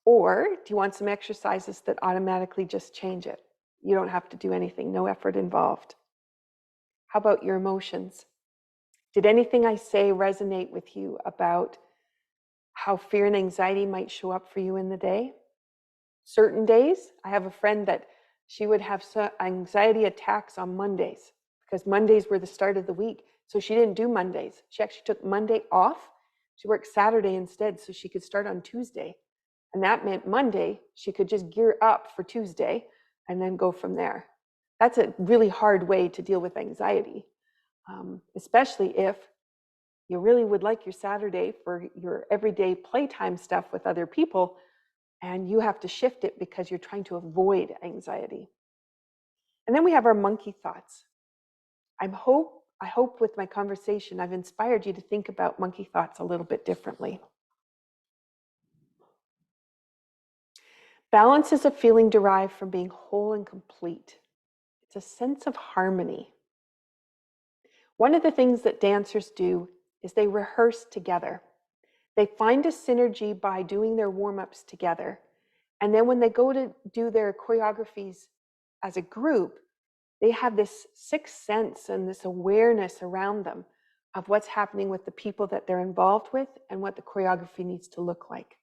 or do you want some exercises that automatically just change it? You don't have to do anything, no effort involved. How about your emotions? Did anything I say resonate with you about how fear and anxiety might show up for you in the day? Certain days, I have a friend that she would have anxiety attacks on Mondays because Mondays were the start of the week. So she didn't do Mondays. She actually took Monday off. She worked Saturday instead so she could start on Tuesday. And that meant Monday, she could just gear up for Tuesday and then go from there. That's a really hard way to deal with anxiety, especially if you really would like your Saturday for your everyday playtime stuff with other people, and you have to shift it because you're trying to avoid anxiety. And then we have our monkey thoughts. I hope with my conversation, I've inspired you to think about monkey thoughts a little bit differently. Balance is a feeling derived from being whole and complete. It's a sense of harmony. One of the things that dancers do is they rehearse together. They find a synergy by doing their warm-ups together. And then when they go to do their choreographies as a group, they have this sixth sense and this awareness around them of what's happening with the people that they're involved with and what the choreography needs to look like.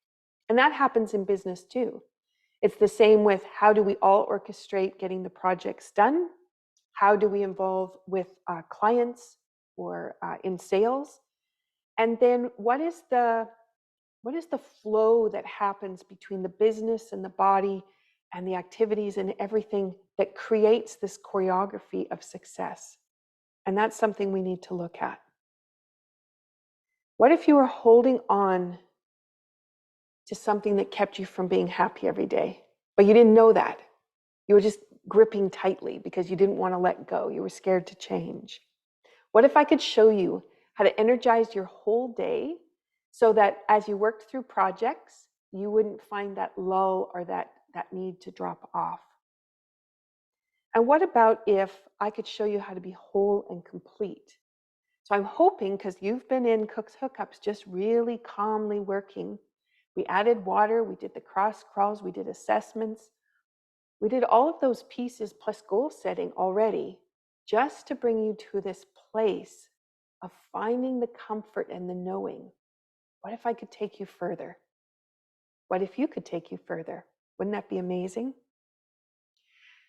And that happens in business too. It's the same with how do we all orchestrate getting the projects done? How do we involve with clients or in sales? And then what is the flow that happens between the business and the body and the activities and everything that creates this choreography of success? And that's something we need to look at. What if you were holding on to something that kept you from being happy every day, but you didn't know that? You were just gripping tightly because you didn't want to let go. You were scared to change. What if I could show you how to energize your whole day so that as you worked through projects, you wouldn't find that lull or that need to drop off? And what about if I could show you how to be whole and complete? So I'm hoping, because you've been in Cook's Hookups just really calmly working, we added water, we did the cross crawls, we did assessments, we did all of those pieces plus goal setting already, just to bring you to this place of finding the comfort and the knowing. What if I could take you further? What if you could take you further? Wouldn't that be amazing?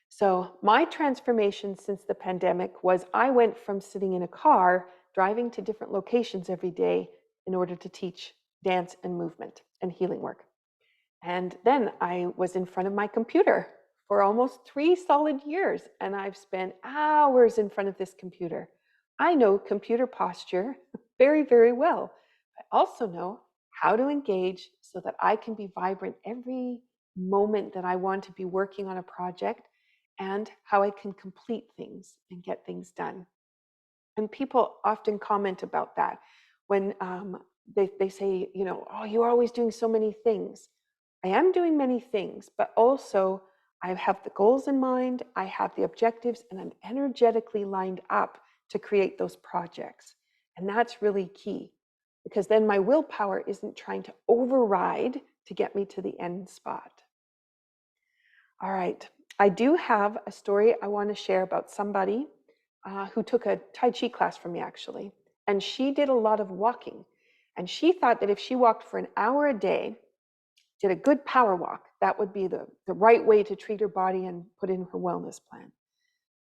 So my transformation since the pandemic was I went from sitting in a car, driving to different locations every day in order to teach dance and movement and healing work. And then I was in front of my computer for almost 3 solid years, and I've spent hours in front of this computer. I know computer posture very, very well. I also know how to engage so that I can be vibrant every moment that I want to be working on a project, and how I can complete things and get things done. And people often comment about that when they say, oh, you're always doing so many things. I am doing many things, but also I have the goals in mind, I have the objectives, and I'm energetically lined up to create those projects. And that's really key, because then my willpower isn't trying to override to get me to the end spot. All right, I do have a story I want to share about somebody who took a Tai Chi class from me actually. And she did a lot of walking. And she thought that if she walked for an hour a day, did a good power walk, that would be the right way to treat her body and put in her wellness plan.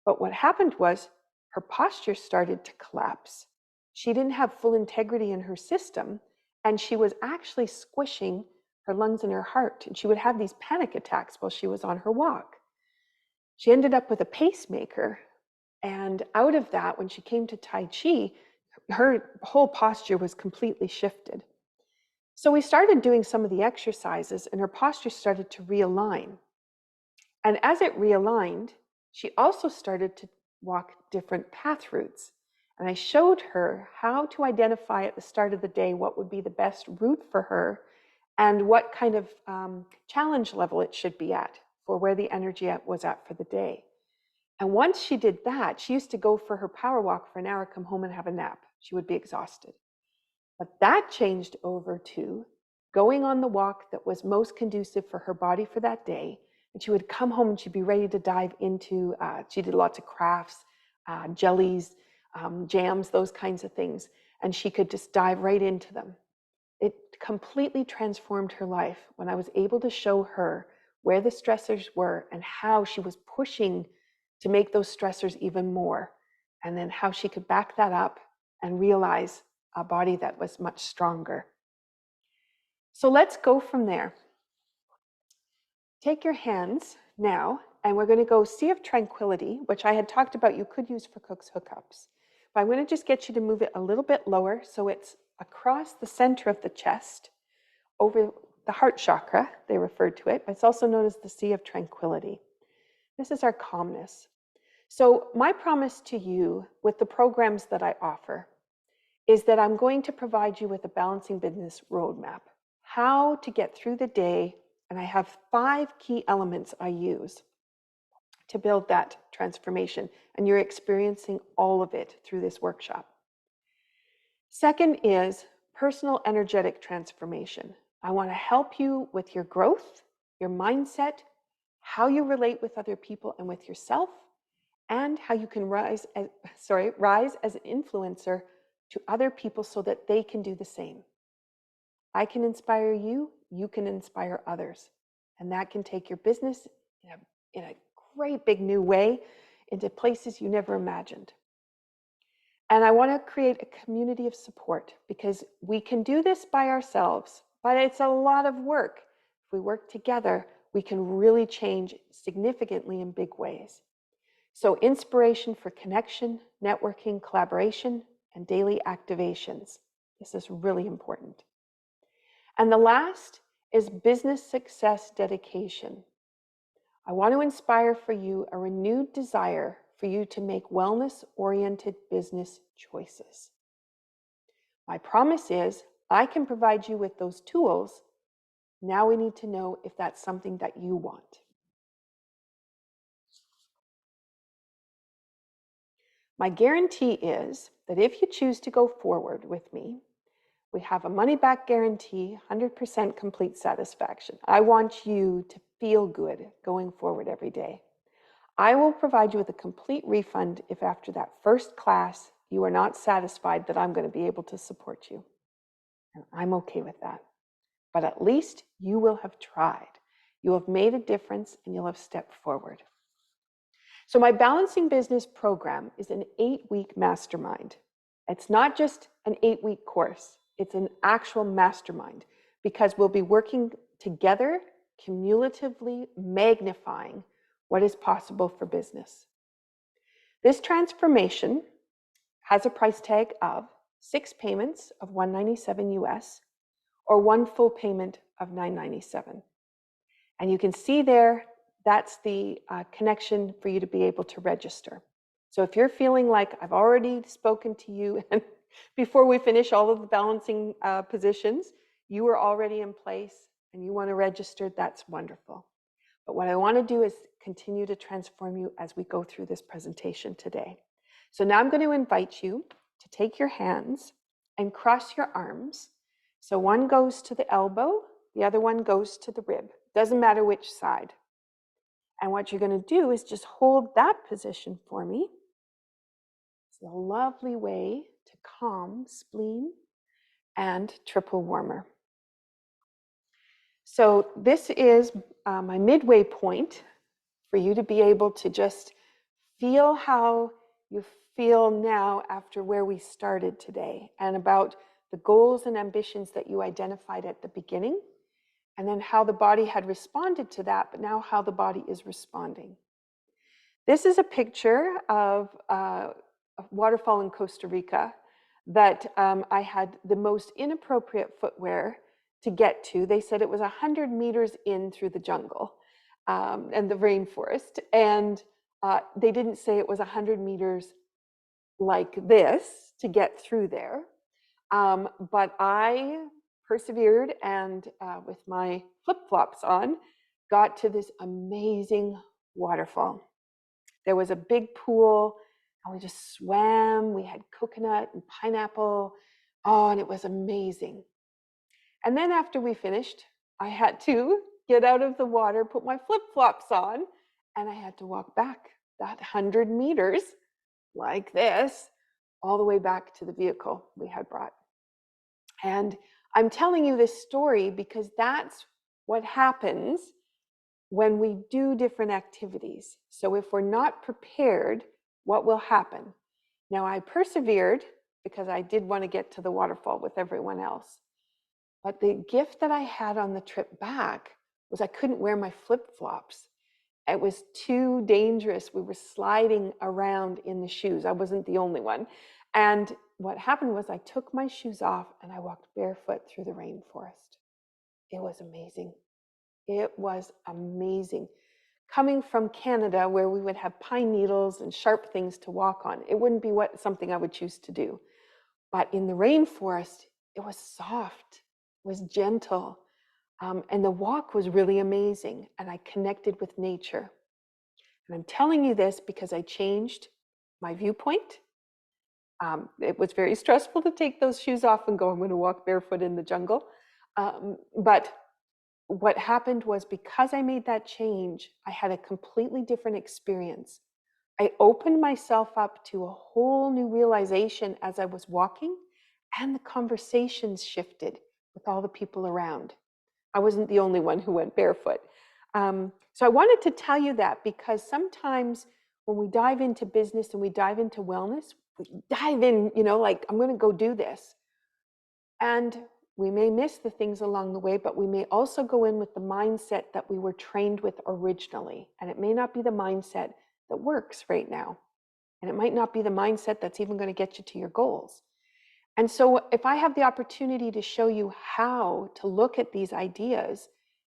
But what happened was her posture started to collapse. She didn't have full integrity in her system, and she was actually squishing her lungs and her heart. And she would have these panic attacks while she was on her walk. She ended up with a pacemaker. And out of that, when she came to Tai Chi, her whole posture was completely shifted. So we started doing some of the exercises, and her posture started to realign. And as it realigned, she also started to walk different path routes. And I showed her how to identify at the start of the day what would be the best route for her and what kind of challenge level it should be at for where the energy was at for the day. And once she did that, she used to go for her power walk for an hour, come home and have a nap. She would be exhausted. But that changed over to going on the walk that was most conducive for her body for that day. And she would come home and she'd be ready to dive into, she did lots of crafts, jellies, jams, those kinds of things. And she could just dive right into them. It completely transformed her life when I was able to show her where the stressors were and how she was pushing to make those stressors even more. And then how she could back that up and realize a body that was much stronger. So let's go from there. Take your hands now, and we're going to go Sea of Tranquility, which I had talked about you could use for Cook's hookups. But I'm going to just get you to move it a little bit lower so it's across the center of the chest, over the heart chakra, they referred to it, but it's also known as the Sea of Tranquility. This is our calmness. So my promise to you with the programs that I offer is that I'm going to provide you with a balancing business roadmap, how to get through the day. And I have 5 key elements I use to build that transformation. And you're experiencing all of it through this workshop. Second is personal energetic transformation. I want to help you with your growth, your mindset, how you relate with other people and with yourself, and how you can rise as an influencer to other people so that they can do the same. I can inspire you, you can inspire others. And that can take your business in a great big new way into places you never imagined. And I want to create a community of support because we can do this by ourselves, but it's a lot of work. If we work together, we can really change significantly in big ways. So inspiration for connection, networking, collaboration, and daily activations. This is really important. And the last is business success dedication. I want to inspire for you a renewed desire for you to make wellness-oriented business choices. My promise is I can provide you with those tools. Now we need to know if that's something that you want. My guarantee is that if you choose to go forward with me, we have a money-back guarantee, 100% complete satisfaction. I want you to feel good going forward every day. I will provide you with a complete refund if after that first class you are not satisfied that I'm going to be able to support you. And I'm okay with that. But at least you will have tried. You have made a difference and you'll have stepped forward. So my Balancing Business program is an 8-week mastermind. It's not just an 8-week course. It's an actual mastermind because we'll be working together, cumulatively magnifying what is possible for business. This transformation has a price tag of 6 payments of $197 US or 1 full payment of $997. And you can see there, that's the connection for you to be able to register. So if you're feeling like I've already spoken to you and before we finish all of the balancing positions, you are already in place and you want to register, that's wonderful. But what I want to do is continue to transform you as we go through this presentation today. So now I'm going to invite you to take your hands and cross your arms. So one goes to the elbow, the other one goes to the rib. Doesn't matter which side. And what you're going to do is just hold that position for me. It's a lovely way to calm spleen and triple warmer. So this is my midway point for you to be able to just feel how you feel now after where we started today, and about the goals and ambitions that you identified at the beginning, and then how the body had responded to that, but now how the body is responding. This is a picture of a waterfall in Costa Rica that I had the most inappropriate footwear to get to. They said it was 100 meters in through the jungle and the rainforest. And they didn't say it was 100 meters like this to get through there. But I persevered and with my flip-flops on, got to this amazing waterfall. There was a big pool and we just swam. We had coconut and pineapple. Oh, and it was amazing. And then after we finished, I had to get out of the water, put my flip-flops on, and I had to walk back that 100 meters like this, all the way back to the vehicle we had brought. And I'm telling you this story because that's what happens when we do different activities. So if we're not prepared, what will happen? Now, I persevered because I did want to get to the waterfall with everyone else. But the gift that I had on the trip back was I couldn't wear my flip-flops. It was too dangerous. We were sliding around in the shoes. I wasn't the only one. And what happened was I took my shoes off and I walked barefoot through the rainforest. It was amazing. It was amazing. Coming from Canada, where we would have pine needles and sharp things to walk on, it wouldn't be something I would choose to do. But in the rainforest, it was soft, it was gentle, and the walk was really amazing, and I connected with nature. And I'm telling you this because I changed my viewpoint. It was very stressful to take those shoes off and go, I'm going to walk barefoot in the jungle. But what happened was, because I made that change, I had a completely different experience. I opened myself up to a whole new realization as I was walking, and the conversations shifted with all the people around. I wasn't the only one who went barefoot. So I wanted to tell you that because sometimes when we dive into business and we dive into wellness, we dive in, like, I'm going to go do this. And we may miss the things along the way, but we may also go in with the mindset that we were trained with originally. And it may not be the mindset that works right now. And it might not be the mindset that's even going to get you to your goals. And so if I have the opportunity to show you how to look at these ideas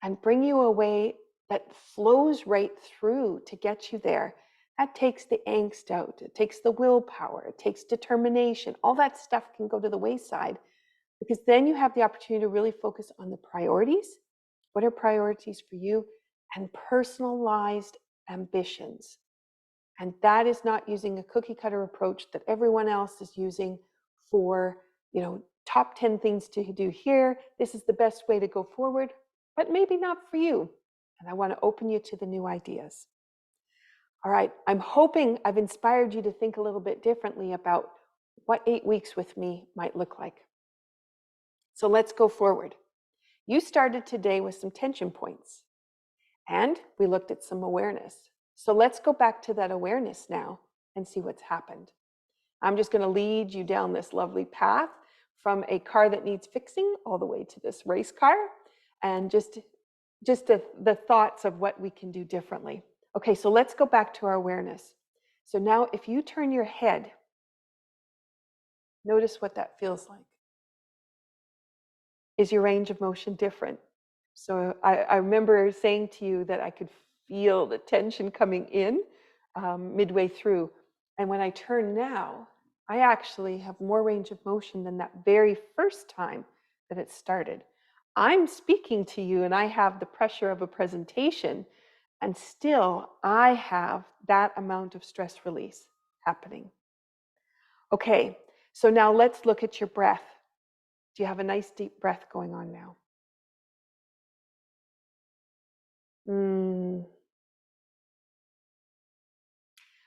and bring you a way that flows right through to get you there, that takes the angst out. It takes the willpower. It takes determination. All that stuff can go to the wayside, because then you have the opportunity to really focus on the priorities. What are priorities for you? And personalized ambitions. And that is not using a cookie cutter approach that everyone else is using for, top 10 things to do here. This is the best way to go forward, but maybe not for you. And I want to open you to the new ideas. All right, I'm hoping I've inspired you to think a little bit differently about what 8 weeks with me might look like. So let's go forward. You started today with some tension points, and we looked at some awareness. So let's go back to that awareness now and see what's happened. I'm just going to lead you down this lovely path from a car that needs fixing all the way to this race car, and just the thoughts of what we can do differently. Okay, so let's go back to our awareness. So now if you turn your head, notice what that feels like. Is your range of motion different? So I remember saying to you that I could feel the tension coming in midway through. And when I turn now, I actually have more range of motion than that very first time that it started. I'm speaking to you and I have the pressure of a presentation, and still I have that amount of stress release happening. Okay, so now let's look at your breath. Do you have a nice deep breath going on now?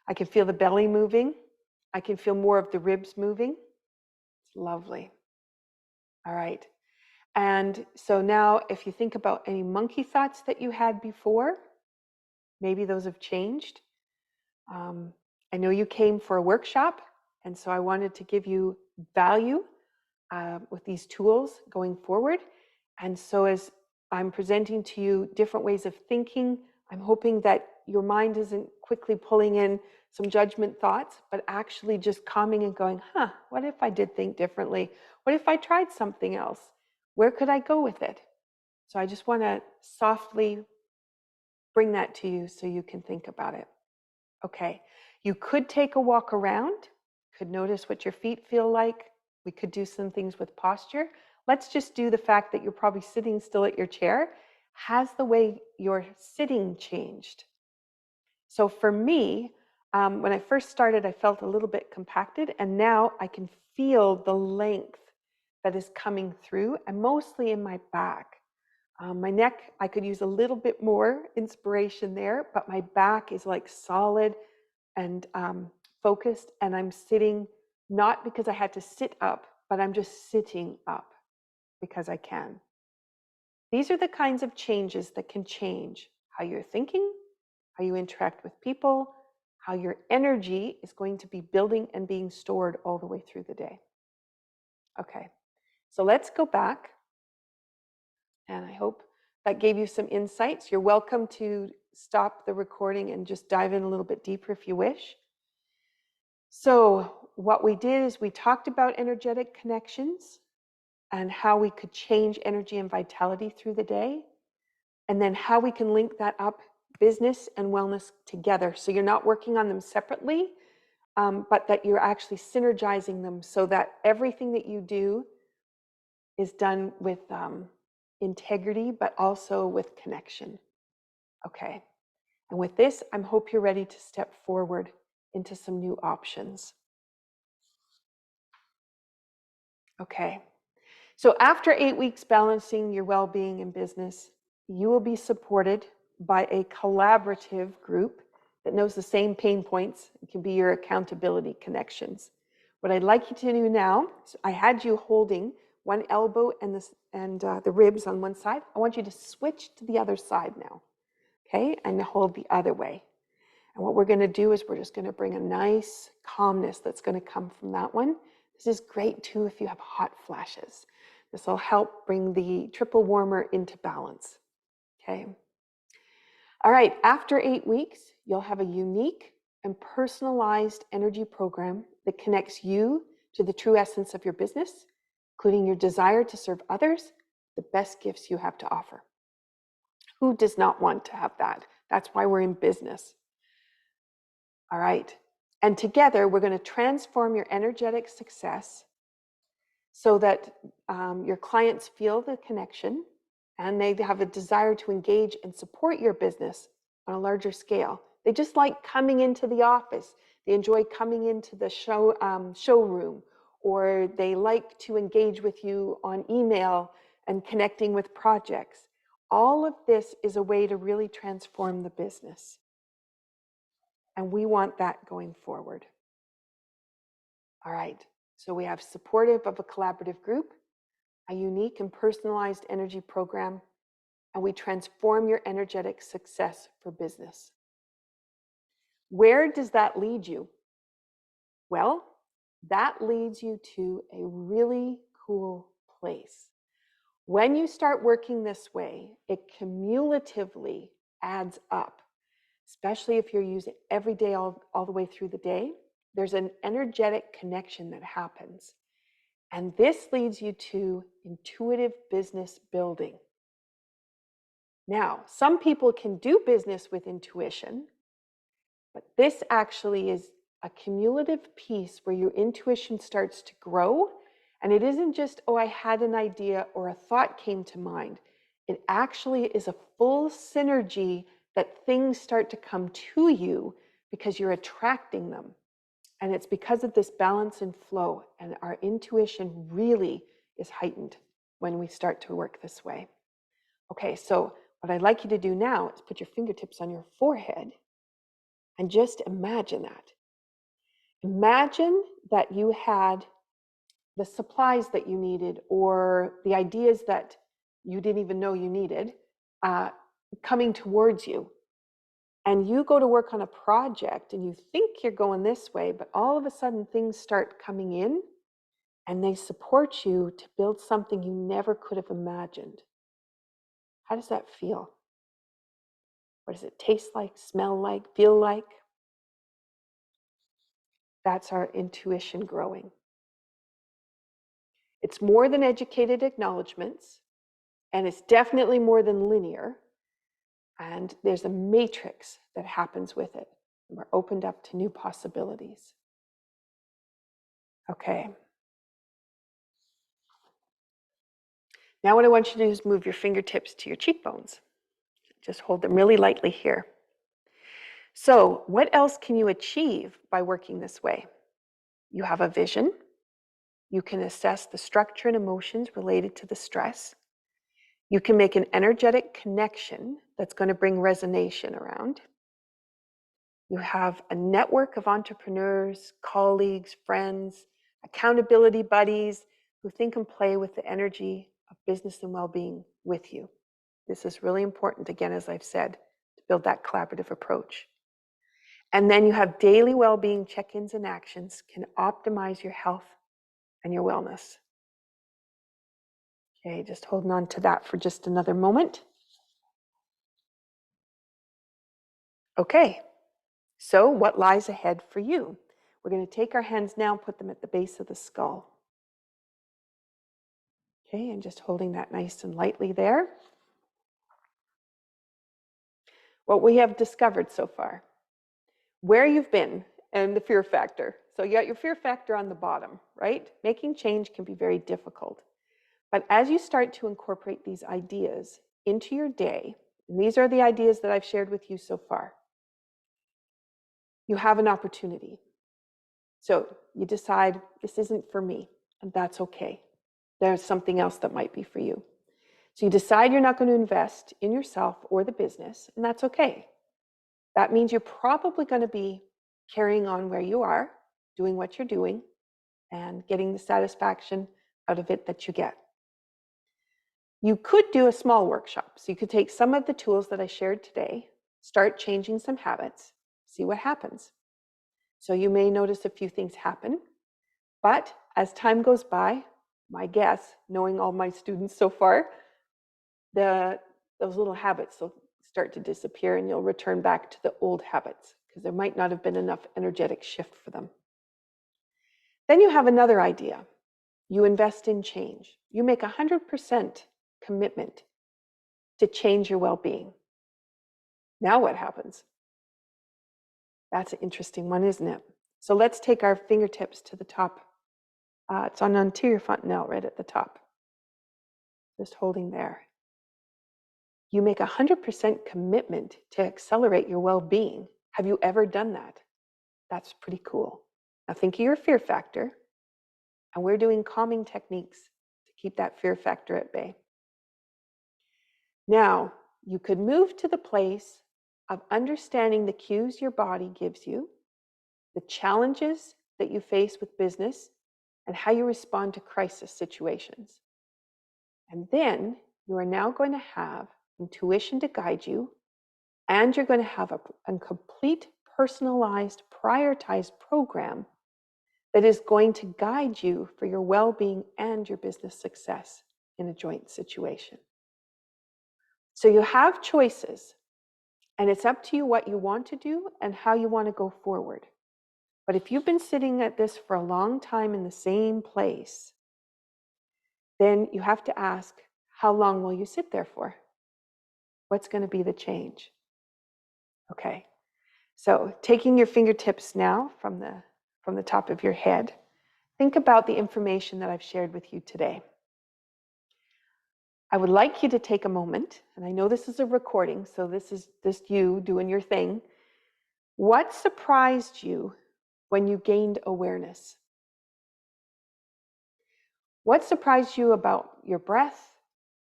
I can feel the belly moving. I can feel more of the ribs moving. It's lovely. All right. And so now if you think about any monkey thoughts that you had before, maybe those have changed. I know you came for a workshop, and so I wanted to give you value with these tools going forward. And so as I'm presenting to you different ways of thinking, I'm hoping that your mind isn't quickly pulling in some judgment thoughts, but actually just calming and going, what if I did think differently? What if I tried something else? Where could I go with it? So I just want to softly bring that to you so you can think about it. Okay, you could take a walk around, could notice what your feet feel like. We could do some things with posture. Let's just do the fact that you're probably sitting still at your chair. Has the way you're sitting changed? So for me, when I first started, I felt a little bit compacted, and now I can feel the length that is coming through, and mostly in my back. My neck, I could use a little bit more inspiration there, but my back is like solid and focused, and I'm sitting not because I had to sit up, but I'm just sitting up because I can. These are the kinds of changes that can change how you're thinking, how you interact with people, how your energy is going to be building and being stored all the way through the day. Okay, so let's go back, and I hope that gave you some insights. You're welcome to stop the recording and just dive in a little bit deeper if you wish. So what we did is we talked about energetic connections and how we could change energy and vitality through the day, and then how we can link that up, business and wellness together. So you're not working on them separately, but that you're actually synergizing them so that everything that you do is done with integrity, but also with connection. Okay. And with this, I hope you're ready to step forward into some new options. Okay. So after 8 weeks balancing your well-being in business, you will be supported by a collaborative group that knows the same pain points. It can be your accountability connections. What I'd like you to do now, is I had you holding one elbow and the ribs on one side. I want you to switch to the other side now, okay? And hold the other way. And what we're going to do is we're just going to bring a nice calmness that's going to come from that one. This is great too if you have hot flashes. This will help bring the triple warmer into balance. Okay. All right. After 8 weeks, you'll have a unique and personalized energy program that connects you to the true essence of your business, including your desire to serve others, the best gifts you have to offer. Who does not want to have that? That's why we're in business. All right. And together, we're going to transform your energetic success so that your clients feel the connection and they have a desire to engage and support your business on a larger scale. They just like coming into the office. They enjoy coming into the showroom, or they like to engage with you on email and connecting with projects. All of this is a way to really transform the business. And we want that going forward. All right, so we have supportive of a collaborative group, a unique and personalized energy program, and we transform your energetic success for business. Where does that lead you? Well, that leads you to a really cool place. When you start working this way, it cumulatively adds up, especially if you're using it every day, all the way through the day. There's an energetic connection that happens. And this leads you to intuitive business building. Now, some people can do business with intuition, but this actually is a cumulative piece where your intuition starts to grow. And it isn't just, oh, I had an idea or a thought came to mind. It actually is a full synergy that things start to come to you because you're attracting them. And it's because of this balance and flow, and our intuition really is heightened when we start to work this way. Okay, so what I'd like you to do now is put your fingertips on your forehead and just imagine that. Imagine that you had the supplies that you needed or the ideas that you didn't even know you needed coming towards you. And you go to work on a project and you think you're going this way, but all of a sudden things start coming in and they support you to build something you never could have imagined. How does that feel? What does it taste like, smell like, feel like? That's our intuition growing. It's more than educated acknowledgments, and it's definitely more than linear. And there's a matrix that happens with it. We're opened up to new possibilities. Okay. Now what I want you to do is move your fingertips to your cheekbones. Just hold them really lightly here. So what else can you achieve by working this way? You have a vision. You can assess the structure and emotions related to the stress. You can make an energetic connection that's going to bring resonation around. You have a network of entrepreneurs, colleagues, friends, accountability buddies who think and play with the energy of business and well-being with you. This is really important, again, as I've said, to build that collaborative approach. And then you have daily well-being check-ins and actions can optimize your health and your wellness. Okay, just holding on to that for just another moment. Okay, so what lies ahead for you? We're going to take our hands now and put them at the base of the skull. Okay, and just holding that nice and lightly there. What we have discovered so far, where you've been and the fear factor. So you got your fear factor on the bottom, right? Making change can be very difficult. But as you start to incorporate these ideas into your day, and these are the ideas that I've shared with you so far, you have an opportunity. So you decide this isn't for me, and that's okay. There's something else that might be for you. So you decide you're not going to invest in yourself or the business, and that's okay. That means you're probably going to be carrying on where you are, doing what you're doing, and getting the satisfaction out of it that you get. You could do a small workshop. So you could take some of the tools that I shared today, start changing some habits, see what happens. So you may notice a few things happen, but as time goes by, my guess, knowing all my students so far, those little habits will start to disappear and you'll return back to the old habits because there might not have been enough energetic shift for them. Then you have another idea. You invest in change. You make 100% commitment to change your well-being. Now what happens? That's an interesting one, isn't it? So let's take our fingertips to the top. It's on anterior fontanelle right at the top. Just holding there. You make 100% commitment to accelerate your well-being. Have you ever done that? That's pretty cool. Now think of your fear factor, and we're doing calming techniques to keep that fear factor at bay. Now, you could move to the place of understanding the cues your body gives you, the challenges that you face with business, and how you respond to crisis situations. And then you are now going to have intuition to guide you, and you're going to have a complete personalized, prioritized program that is going to guide you for your well-being and your business success in a joint situation. So you have choices, and it's up to you what you want to do and how you want to go forward. But if you've been sitting at this for a long time in the same place, then you have to ask, how long will you sit there for? What's going to be the change? Okay, so taking your fingertips now from the top of your head, think about the information that I've shared with you today. I would like you to take a moment, and I know this is a recording, so this is just you doing your thing. What surprised you when you gained awareness? What surprised you about your breath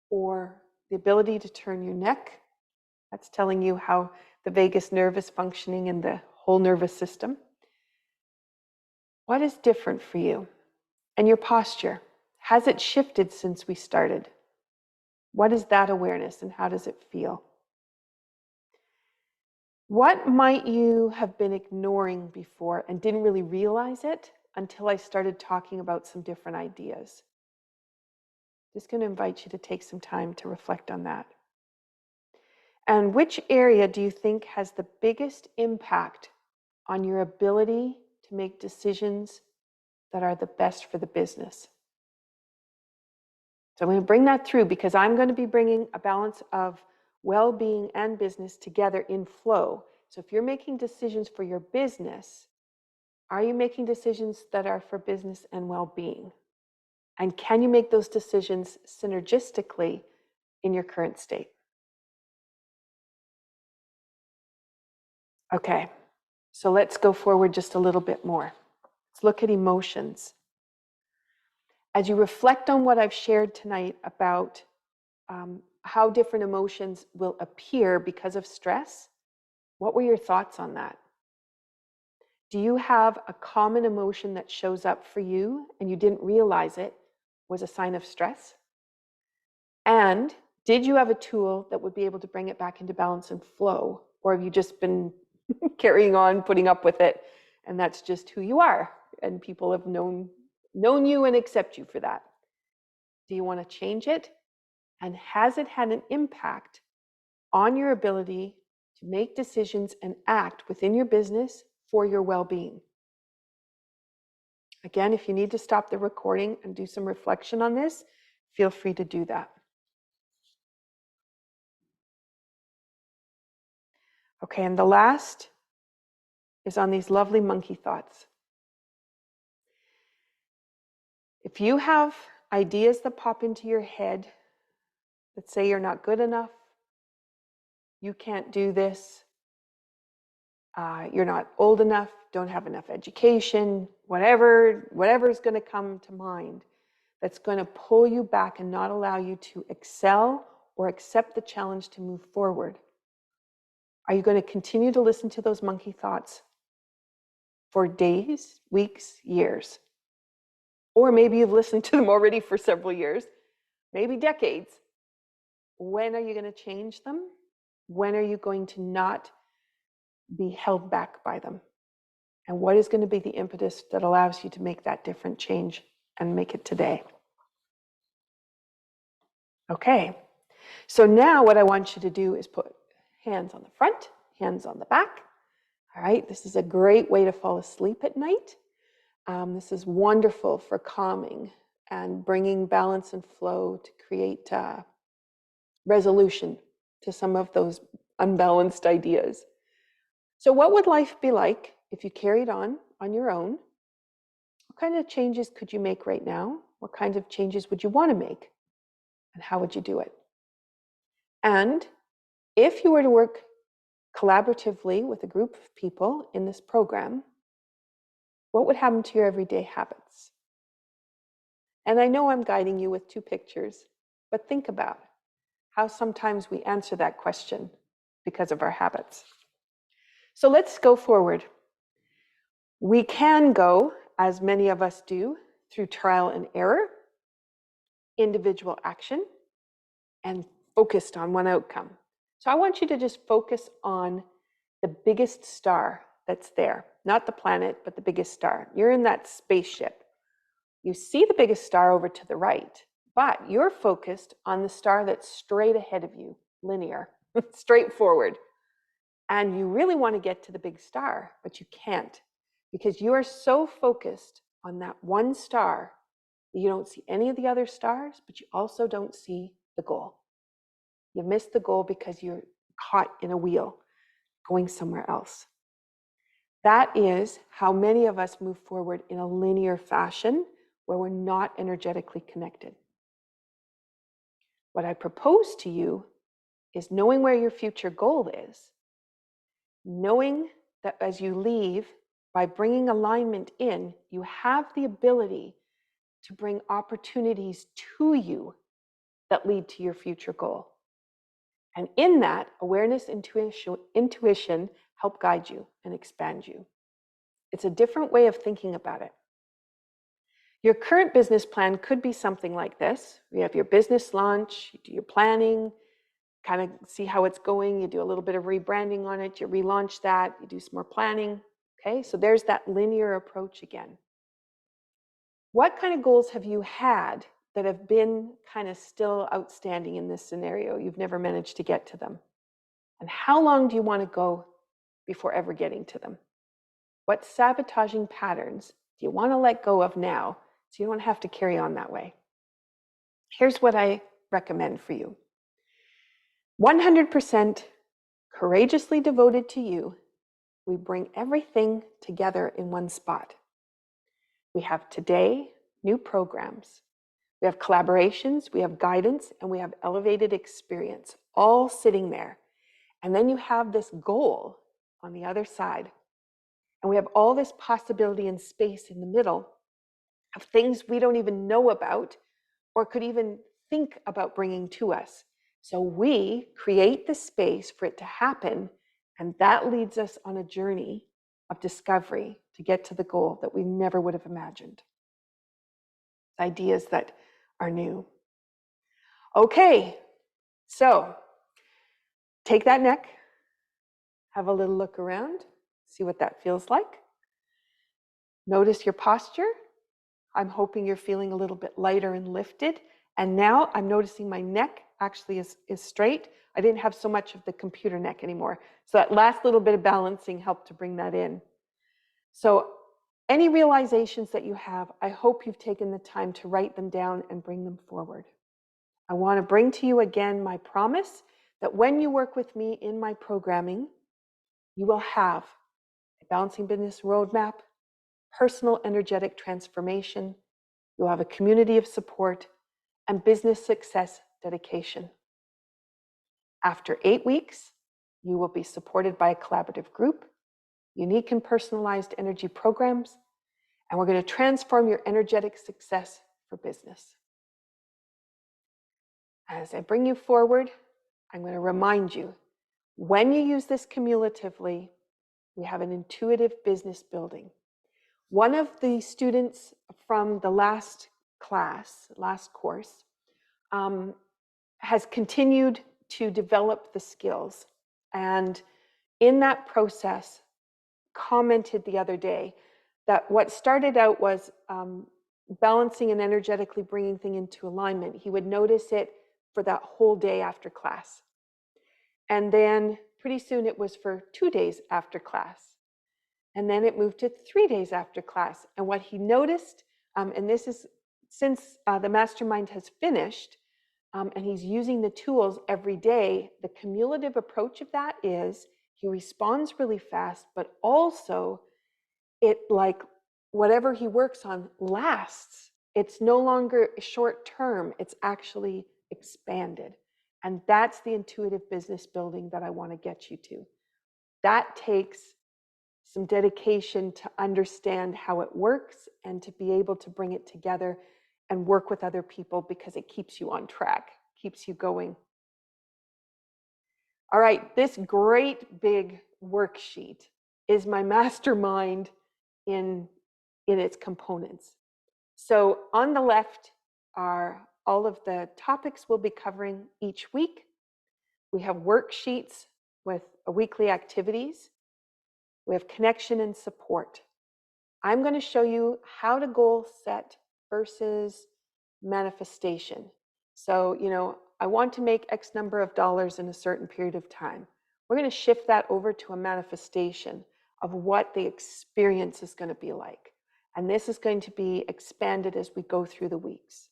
or the ability to turn your neck? That's telling you how the vagus nerve is functioning and the whole nervous system. What is different for you? And your posture, has it shifted since we started? What is that awareness and how does it feel? What might you have been ignoring before and didn't really realize it until I started talking about some different ideas? Just going to invite you to take some time to reflect on that. And which area do you think has the biggest impact on your ability to make decisions that are the best for the business? So I'm going to bring that through because I'm going to be bringing a balance of well-being and business together in flow. So if you're making decisions for your business, are you making decisions that are for business and well-being? And can you make those decisions synergistically in your current state? Okay, so let's go forward just a little bit more. Let's look at emotions. As you reflect on what I've shared tonight about how different emotions will appear because of stress, what were your thoughts on that? Do you have a common emotion that shows up for you and you didn't realize it was a sign of stress? And did you have a tool that would be able to bring it back into balance and flow? Or have you just been carrying on, putting up with it, and that's just who you are, and people have known you and accept you for that? Do you want to change it? And has it had an impact on your ability to make decisions and act within your business for your well-being? Again, if you need to stop the recording and do some reflection on this, feel free to do that. Okay, and the last is on these lovely monkey thoughts. If you have ideas that pop into your head that say you're not good enough, you can't do this, you're not old enough, don't have enough education, whatever is going to come to mind that's going to pull you back and not allow you to excel or accept the challenge to move forward, are you going to continue to listen to those monkey thoughts for days, weeks, years? Or maybe you've listened to them already for several years, maybe decades. When are you going to change them? When are you going to not be held back by them? And what is going to be the impetus that allows you to make that different change and make it today? Okay, so now what I want you to do is put hands on the front, hands on the back. All right, this is a great way to fall asleep at night. This is wonderful for calming and bringing balance and flow to create resolution to some of those unbalanced ideas. So what would life be like if you carried on your own? What kind of changes could you make right now? What kinds of changes would you want to make? And how would you do it? And if you were to work collaboratively with a group of people in this program, what would happen to your everyday habits? And I know I'm guiding you with two pictures, but think about how sometimes we answer that question because of our habits. So let's go forward. We can go, as many of us do, through trial and error, individual action, and focused on one outcome. So I want you to just focus on the biggest star that's there, not the planet, but the biggest star. You're in that spaceship. You see the biggest star over to the right, but you're focused on the star that's straight ahead of you, linear, straight forward. And you really want to get to the big star, but you can't because you are so focused on that one star that you don't see any of the other stars, but you also don't see the goal. You miss the goal because you're caught in a wheel going somewhere else. That is how many of us move forward in a linear fashion where we're not energetically connected. What I propose to you is knowing where your future goal is, knowing that as you leave, by bringing alignment in, you have the ability to bring opportunities to you that lead to your future goal. And in that, awareness, intuition help guide you and expand you. It's a different way of thinking about it. Your current business plan could be something like this. You have your business launch, you do your planning, kind of see how it's going. You do a little bit of rebranding on it, you relaunch that, you do some more planning. Okay, so there's that linear approach again. What kind of goals have you had that have been kind of still outstanding in this scenario? You've never managed to get to them. And how long do you want to go before ever getting to them? What sabotaging patterns do you want to let go of now so you don't have to carry on that way? Here's what I recommend for you. 100% courageously devoted to you, we bring everything together in one spot. We have today new programs. We have collaborations, we have guidance, and we have elevated experience, all sitting there. And then you have this goal on the other side. And we have all this possibility and space in the middle of things we don't even know about or could even think about bringing to us. So we create the space for it to happen, and that leads us on a journey of discovery to get to the goal that we never would have imagined. Ideas that are new. Okay, so take that neck, have a little look around, see what that feels like. Notice your posture. I'm hoping you're feeling a little bit lighter and lifted. And now I'm noticing my neck actually is straight. I didn't have so much of the computer neck anymore. So that last little bit of balancing helped to bring that in. So any realizations that you have, I hope you've taken the time to write them down and bring them forward. I want to bring to you again my promise that when you work with me in my programming, you will have a Balancing Business Roadmap, personal energetic transformation, you'll have a community of support, and business success dedication. After 8 weeks, you will be supported by a collaborative group, unique and personalized energy programs, and we're going to transform your energetic success for business. As I bring you forward, I'm going to remind you, when you use this cumulatively, we have an intuitive business building. One of the students from the last course, has continued to develop the skills. And in that process, commented the other day that what started out was balancing and energetically bringing things into alignment. He would notice it for that whole day after class. And then pretty soon it was for 2 days after class. And then it moved to 3 days after class. And what he noticed, and this is since the mastermind has finished, and he's using the tools every day, the cumulative approach of that is he responds really fast, but also it, like whatever he works on, lasts. It's no longer short term, it's actually expanded. And that's the intuitive business building that I want to get you to. That takes some dedication to understand how it works and to be able to bring it together and work with other people, because it keeps you on track, keeps you going. All right, this great big worksheet is my mastermind in its components. So on the left are all of the topics we'll be covering each week. We have worksheets with weekly activities. We have connection and support. I'm going to show you how to goal set versus manifestation. So, I want to make X number of dollars in a certain period of time. We're going to shift that over to a manifestation of what the experience is going to be like. And this is going to be expanded as we go through the weeks.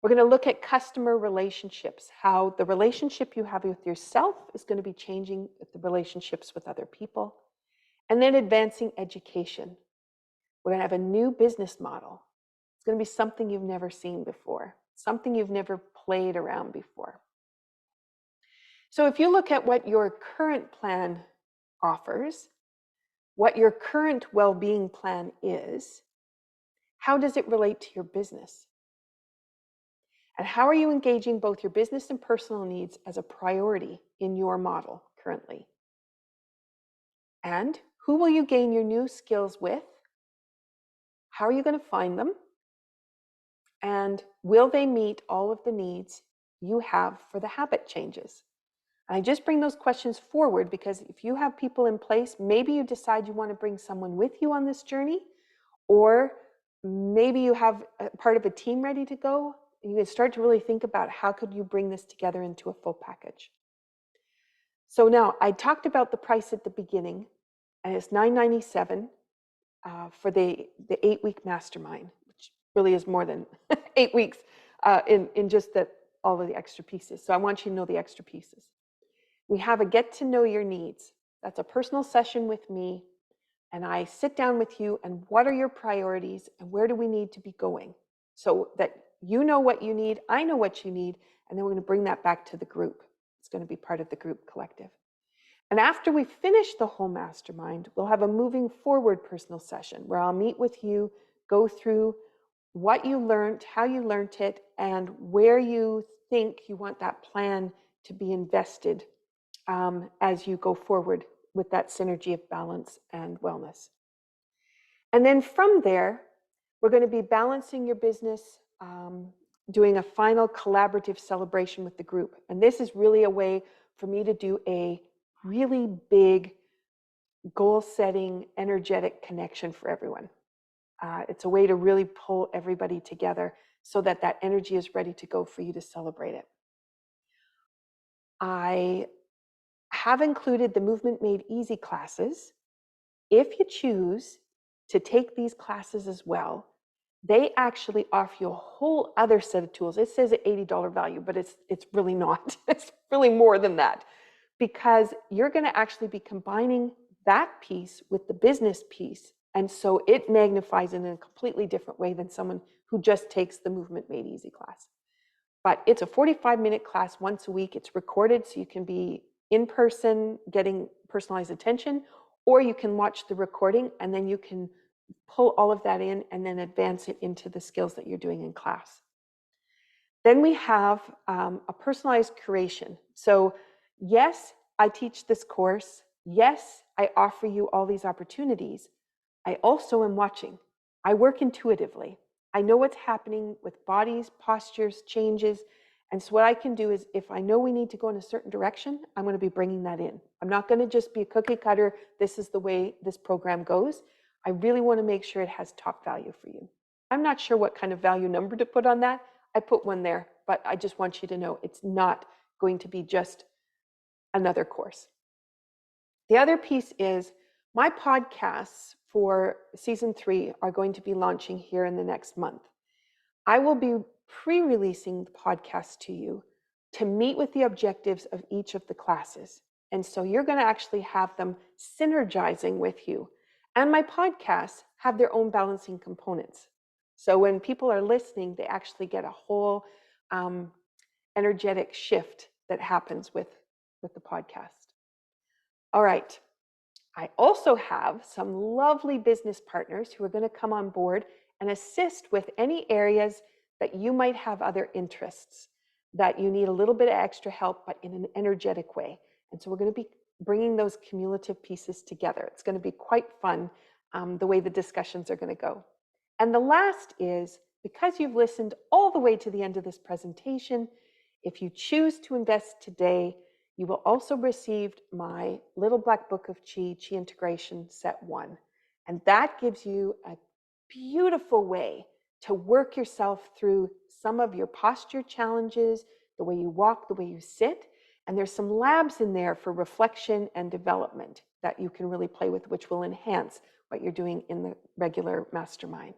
We're going to look at customer relationships, how the relationship you have with yourself is going to be changing with the relationships with other people. And then advancing education. We're going to have a new business model. It's going to be something you've never seen before, something you've never played around before. So if you look at what your current plan offers, what your current well-being plan is, how does it relate to your business? And how are you engaging both your business and personal needs as a priority in your model currently? And who will you gain your new skills with? How are you going to find them? And will they meet all of the needs you have for the habit changes? And I just bring those questions forward because if you have people in place, maybe you decide you want to bring someone with you on this journey, or maybe you have a part of a team ready to go. You can start to really think about how could you bring this together into a full package. So now I talked about the price at the beginning, and it's $9.97 for the 8-week mastermind, which really is more than 8 weeks in just that all of the extra pieces. So I want you to know the extra pieces. We have a get to know your needs. That's a personal session with me, and I sit down with you and what are your priorities and where do we need to be going so that you know what you need, I know what you need, and then we're going to bring that back to the group. It's going to be part of the group collective. And after we finish the whole mastermind, we'll have a moving forward personal session where I'll meet with you, go through what you learned, how you learned it, and where you think you want that plan to be invested as you go forward with that synergy of balance and wellness. And then from there, we're going to be balancing your business, doing a final collaborative celebration with the group. And this is really a way for me to do a really big goal-setting, energetic connection for everyone. It's a way to really pull everybody together so that that energy is ready to go for you to celebrate it. I have included the Movement Made Easy classes. If you choose to take these classes as well, they actually offer you a whole other set of tools. It says an $80 value, but it's really not. It's really more than that, because you're going to actually be combining that piece with the business piece. And so it magnifies in a completely different way than someone who just takes the Movement Made Easy class. But it's a 45-minute class once a week. It's recorded, so you can be in person getting personalized attention, or you can watch the recording and then you can pull all of that in and then advance it into the skills that you're doing in class. Then we have a personalized curation. So yes, I teach this course. Yes, I offer you all these opportunities. I also am watching. I work intuitively. I know what's happening with bodies, postures, changes. And so what I can do is if I know we need to go in a certain direction, I'm going to be bringing that in. I'm not going to just be a cookie cutter. This is the way this program goes. I really want to make sure it has top value for you. I'm not sure what kind of value number to put on that. I put one there, but I just want you to know it's not going to be just another course. The other piece is my podcasts for season 3 are going to be launching here in the next month. I will be pre-releasing the podcast to you to meet with the objectives of each of the classes. And so you're going to actually have them synergizing with you. And my podcasts have their own balancing components. So when people are listening, they actually get a whole energetic shift that happens with the podcast. All right. I also have some lovely business partners who are going to come on board and assist with any areas that you might have other interests, that you need a little bit of extra help, but in an energetic way. And so we're going to be bringing those cumulative pieces together. It's going to be quite fun, the way the discussions are going to go. And the last is, because you've listened all the way to the end of this presentation, if you choose to invest today, you will also receive my Little Black Book of Chi Integration Set 1. And that gives you a beautiful way to work yourself through some of your posture challenges, the way you walk, the way you sit. And there's some labs in there for reflection and development that you can really play with, which will enhance what you're doing in the regular mastermind.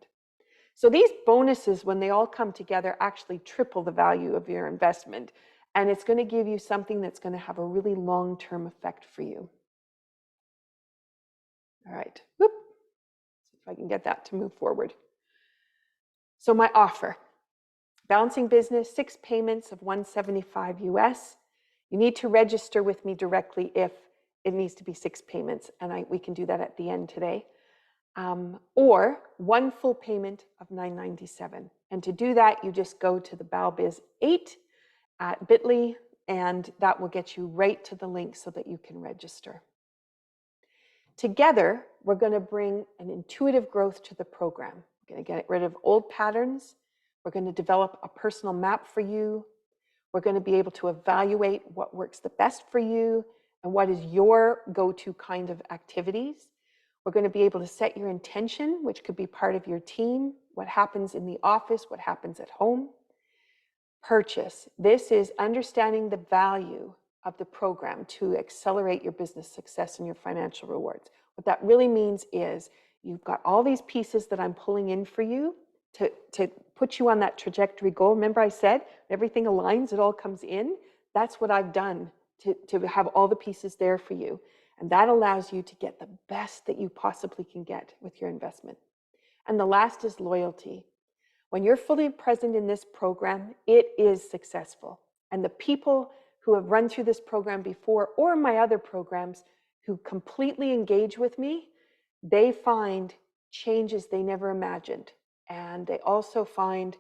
So these bonuses, when they all come together, actually triple the value of your investment. And it's going to give you something that's going to have a really long-term effect for you. All right. Whoop. See if I can get that to move forward. So my offer, balancing business, 6 payments of $175 US. You need to register with me directly if it needs to be 6 payments, and we can do that at the end today. Or 1 full payment of $997. And to do that, you just go to the BalBiz 8 at bit.ly, and that will get you right to the link so that you can register. Together, we're going to bring an intuitive growth to the program. We're going to get rid of old patterns. We're going to develop a personal map for you. We're going to be able to evaluate what works the best for you and what is your go-to kind of activities. We're going to be able to set your intention, which could be part of your team, what happens in the office, what happens at home. Purchase. This is understanding the value of the program to accelerate your business success and your financial rewards. What that really means is you've got all these pieces that I'm pulling in for you to put you on that trajectory goal. Remember I said everything aligns, it all comes in. That's what I've done to have all the pieces there for you. And that allows you to get the best that you possibly can get with your investment. And the last is loyalty. When you're fully present in this program, it is successful. And the people who have run through this program before or my other programs who completely engage with me, they find changes they never imagined. And they also find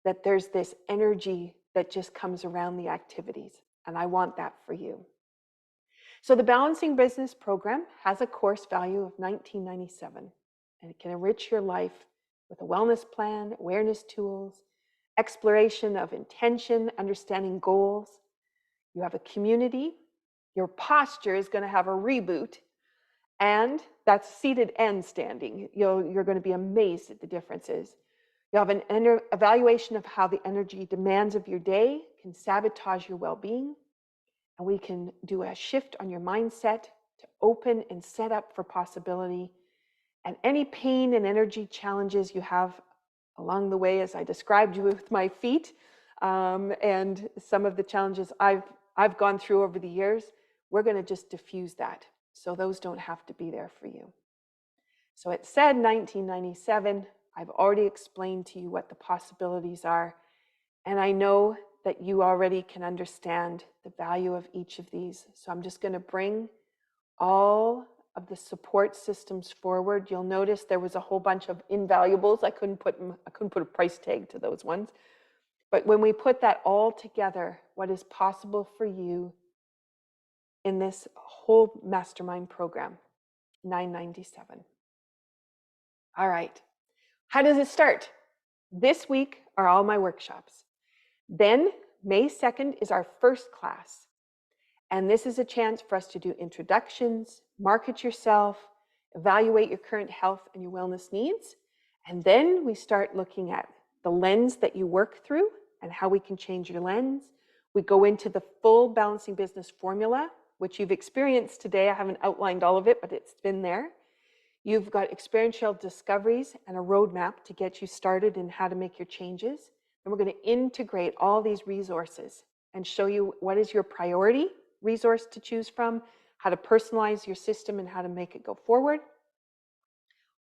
that there's this energy that just comes around the activities. And I want that for you. So the Balancing Business program has a course value of $19.97, and it can enrich your life with a wellness plan, awareness tools, exploration of intention, understanding goals. You have a community. Your posture is going to have a reboot, and that's seated and standing. You're going to be amazed at the differences. You'll have an evaluation of how the energy demands of your day can sabotage your well-being. And we can do a shift on your mindset to open and set up for possibility. And any pain and energy challenges you have along the way, as I described you with my feet, and some of the challenges I've gone through over the years, we're going to just diffuse that. So those don't have to be there for you. So it said $19.97. I've already explained to you what the possibilities are. And I know that you already can understand the value of each of these. So I'm just going to bring all of the support systems forward. You'll notice there was a whole bunch of invaluables. I couldn't put a price tag to those ones. But when we put that all together, what is possible for you in this whole mastermind program, $9.97. All right. How does it start? This week are all my workshops. Then May 2nd is our first class. And this is a chance for us to do introductions, market yourself, evaluate your current health and your wellness needs. And then we start looking at the lens that you work through and how we can change your lens. We go into the full Balancing Business formula, which you've experienced today. I haven't outlined all of it, but it's been there. You've got experiential discoveries and a roadmap to get you started in how to make your changes. And we're going to integrate all these resources and show you what is your priority resource to choose from, how to personalize your system and how to make it go forward.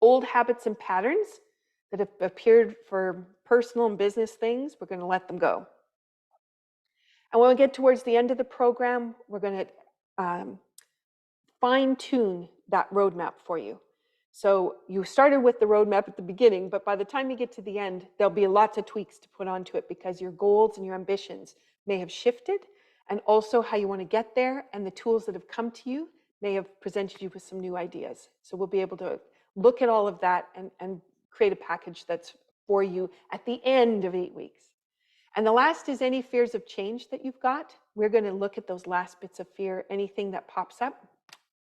Old habits and patterns that have appeared for personal and business things, we're going to let them go. And when we get towards the end of the program, we're going to fine-tune that roadmap for you. So you started with the roadmap at the beginning, but by the time you get to the end, there'll be lots of tweaks to put onto it because your goals and your ambitions may have shifted, and also how you want to get there and the tools that have come to you may have presented you with some new ideas. So we'll be able to look at all of that and create a package that's for you at the end of 8 weeks. And the last is any fears of change that you've got. We're going to look at those last bits of fear. Anything that pops up,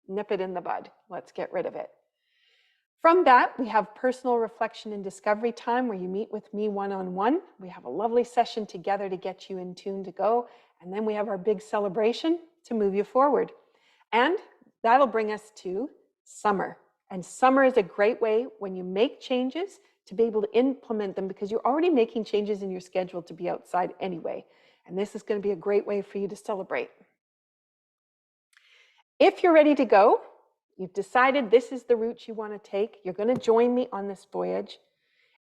nip it in the bud. Let's get rid of it. From that, we have personal reflection and discovery time where you meet with me one-on-one. We have a lovely session together to get you in tune to go. And then we have our big celebration to move you forward. And that'll bring us to summer. And summer is a great way when you make changes to be able to implement them because you're already making changes in your schedule to be outside anyway. And this is going to be a great way for you to celebrate. If you're ready to go, you've decided this is the route you want to take, you're going to join me on this voyage.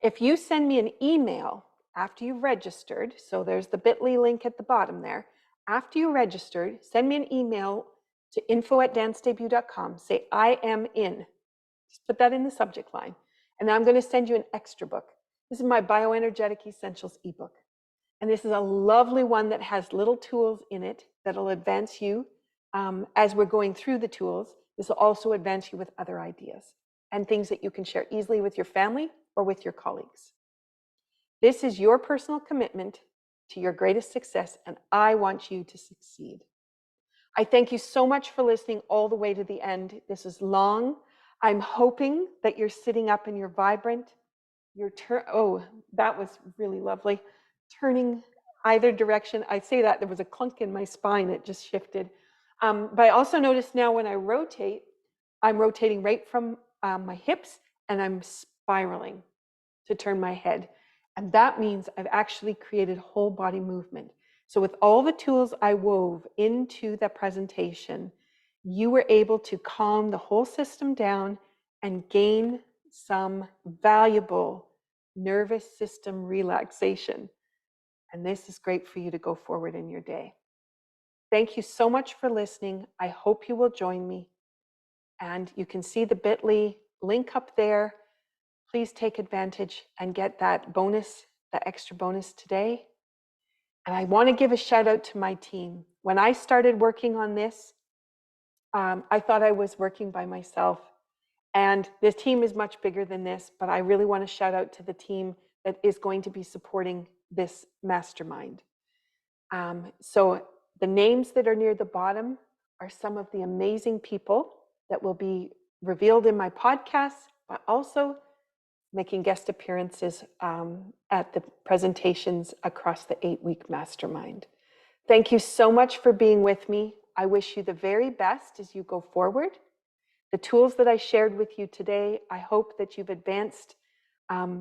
If you send me an email after you've registered, so there's the bit.ly link at the bottom there, after you registered, send me an email to info@dancedebut.com, say I am in. Just put that in the subject line. And I'm going to send you an extra book. This is my Bioenergetic Essentials ebook. And this is a lovely one that has little tools in it that'll advance you as we're going through the tools. This will also advance you with other ideas and things that you can share easily with your family or with your colleagues. This is your personal commitment to your greatest success, and I want you to succeed. I thank you so much for listening all the way to the end. This is long. I'm hoping that you're sitting up and you're vibrant. Oh, that was really lovely. Turning either direction. I say that, there was a clunk in my spine, it just shifted. But I also notice now when I rotate, I'm rotating right from my hips and I'm spiraling to turn my head. And that means I've actually created whole body movement. So with all the tools I wove into the presentation, you were able to calm the whole system down and gain some valuable nervous system relaxation. And this is great for you to go forward in your day. Thank you so much for listening. I hope you will join me. And you can see the bit.ly link up there. Please take advantage and get that bonus, the extra bonus today. And I want to give a shout out to my team. When I started working on this, I thought I was working by myself. And this team is much bigger than this, but I really want to shout out to the team that is going to be supporting this mastermind. So the names that are near the bottom are some of the amazing people that will be revealed in my podcast, but also making guest appearances at the presentations across the 8-week mastermind. Thank you so much for being with me. I wish you the very best as you go forward. The tools that I shared with you today, I hope that you've advanced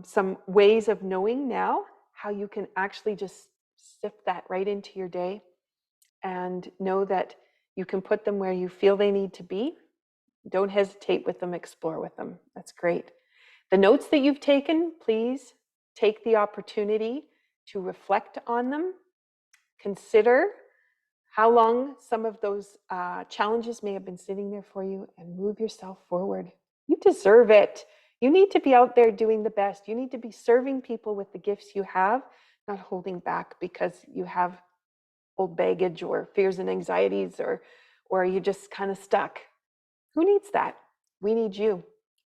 some ways of knowing now how you can actually just sift that right into your day and know that you can put them where you feel they need to be. Don't hesitate with them, explore with them. That's great. The notes that you've taken, please take the opportunity to reflect on them. Consider how long some of those challenges may have been sitting there for you and move yourself forward. You deserve it. You need to be out there doing the best. You need to be serving people with the gifts you have, not holding back because you have old baggage or fears and anxieties or you're just kind of stuck. Who needs that? We need you.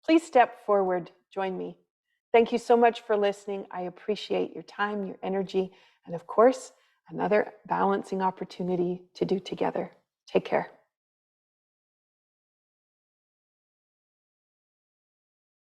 Please step forward. Join me. Thank you so much for listening. I appreciate your time, your energy, and of course, another balancing opportunity to do together. Take care.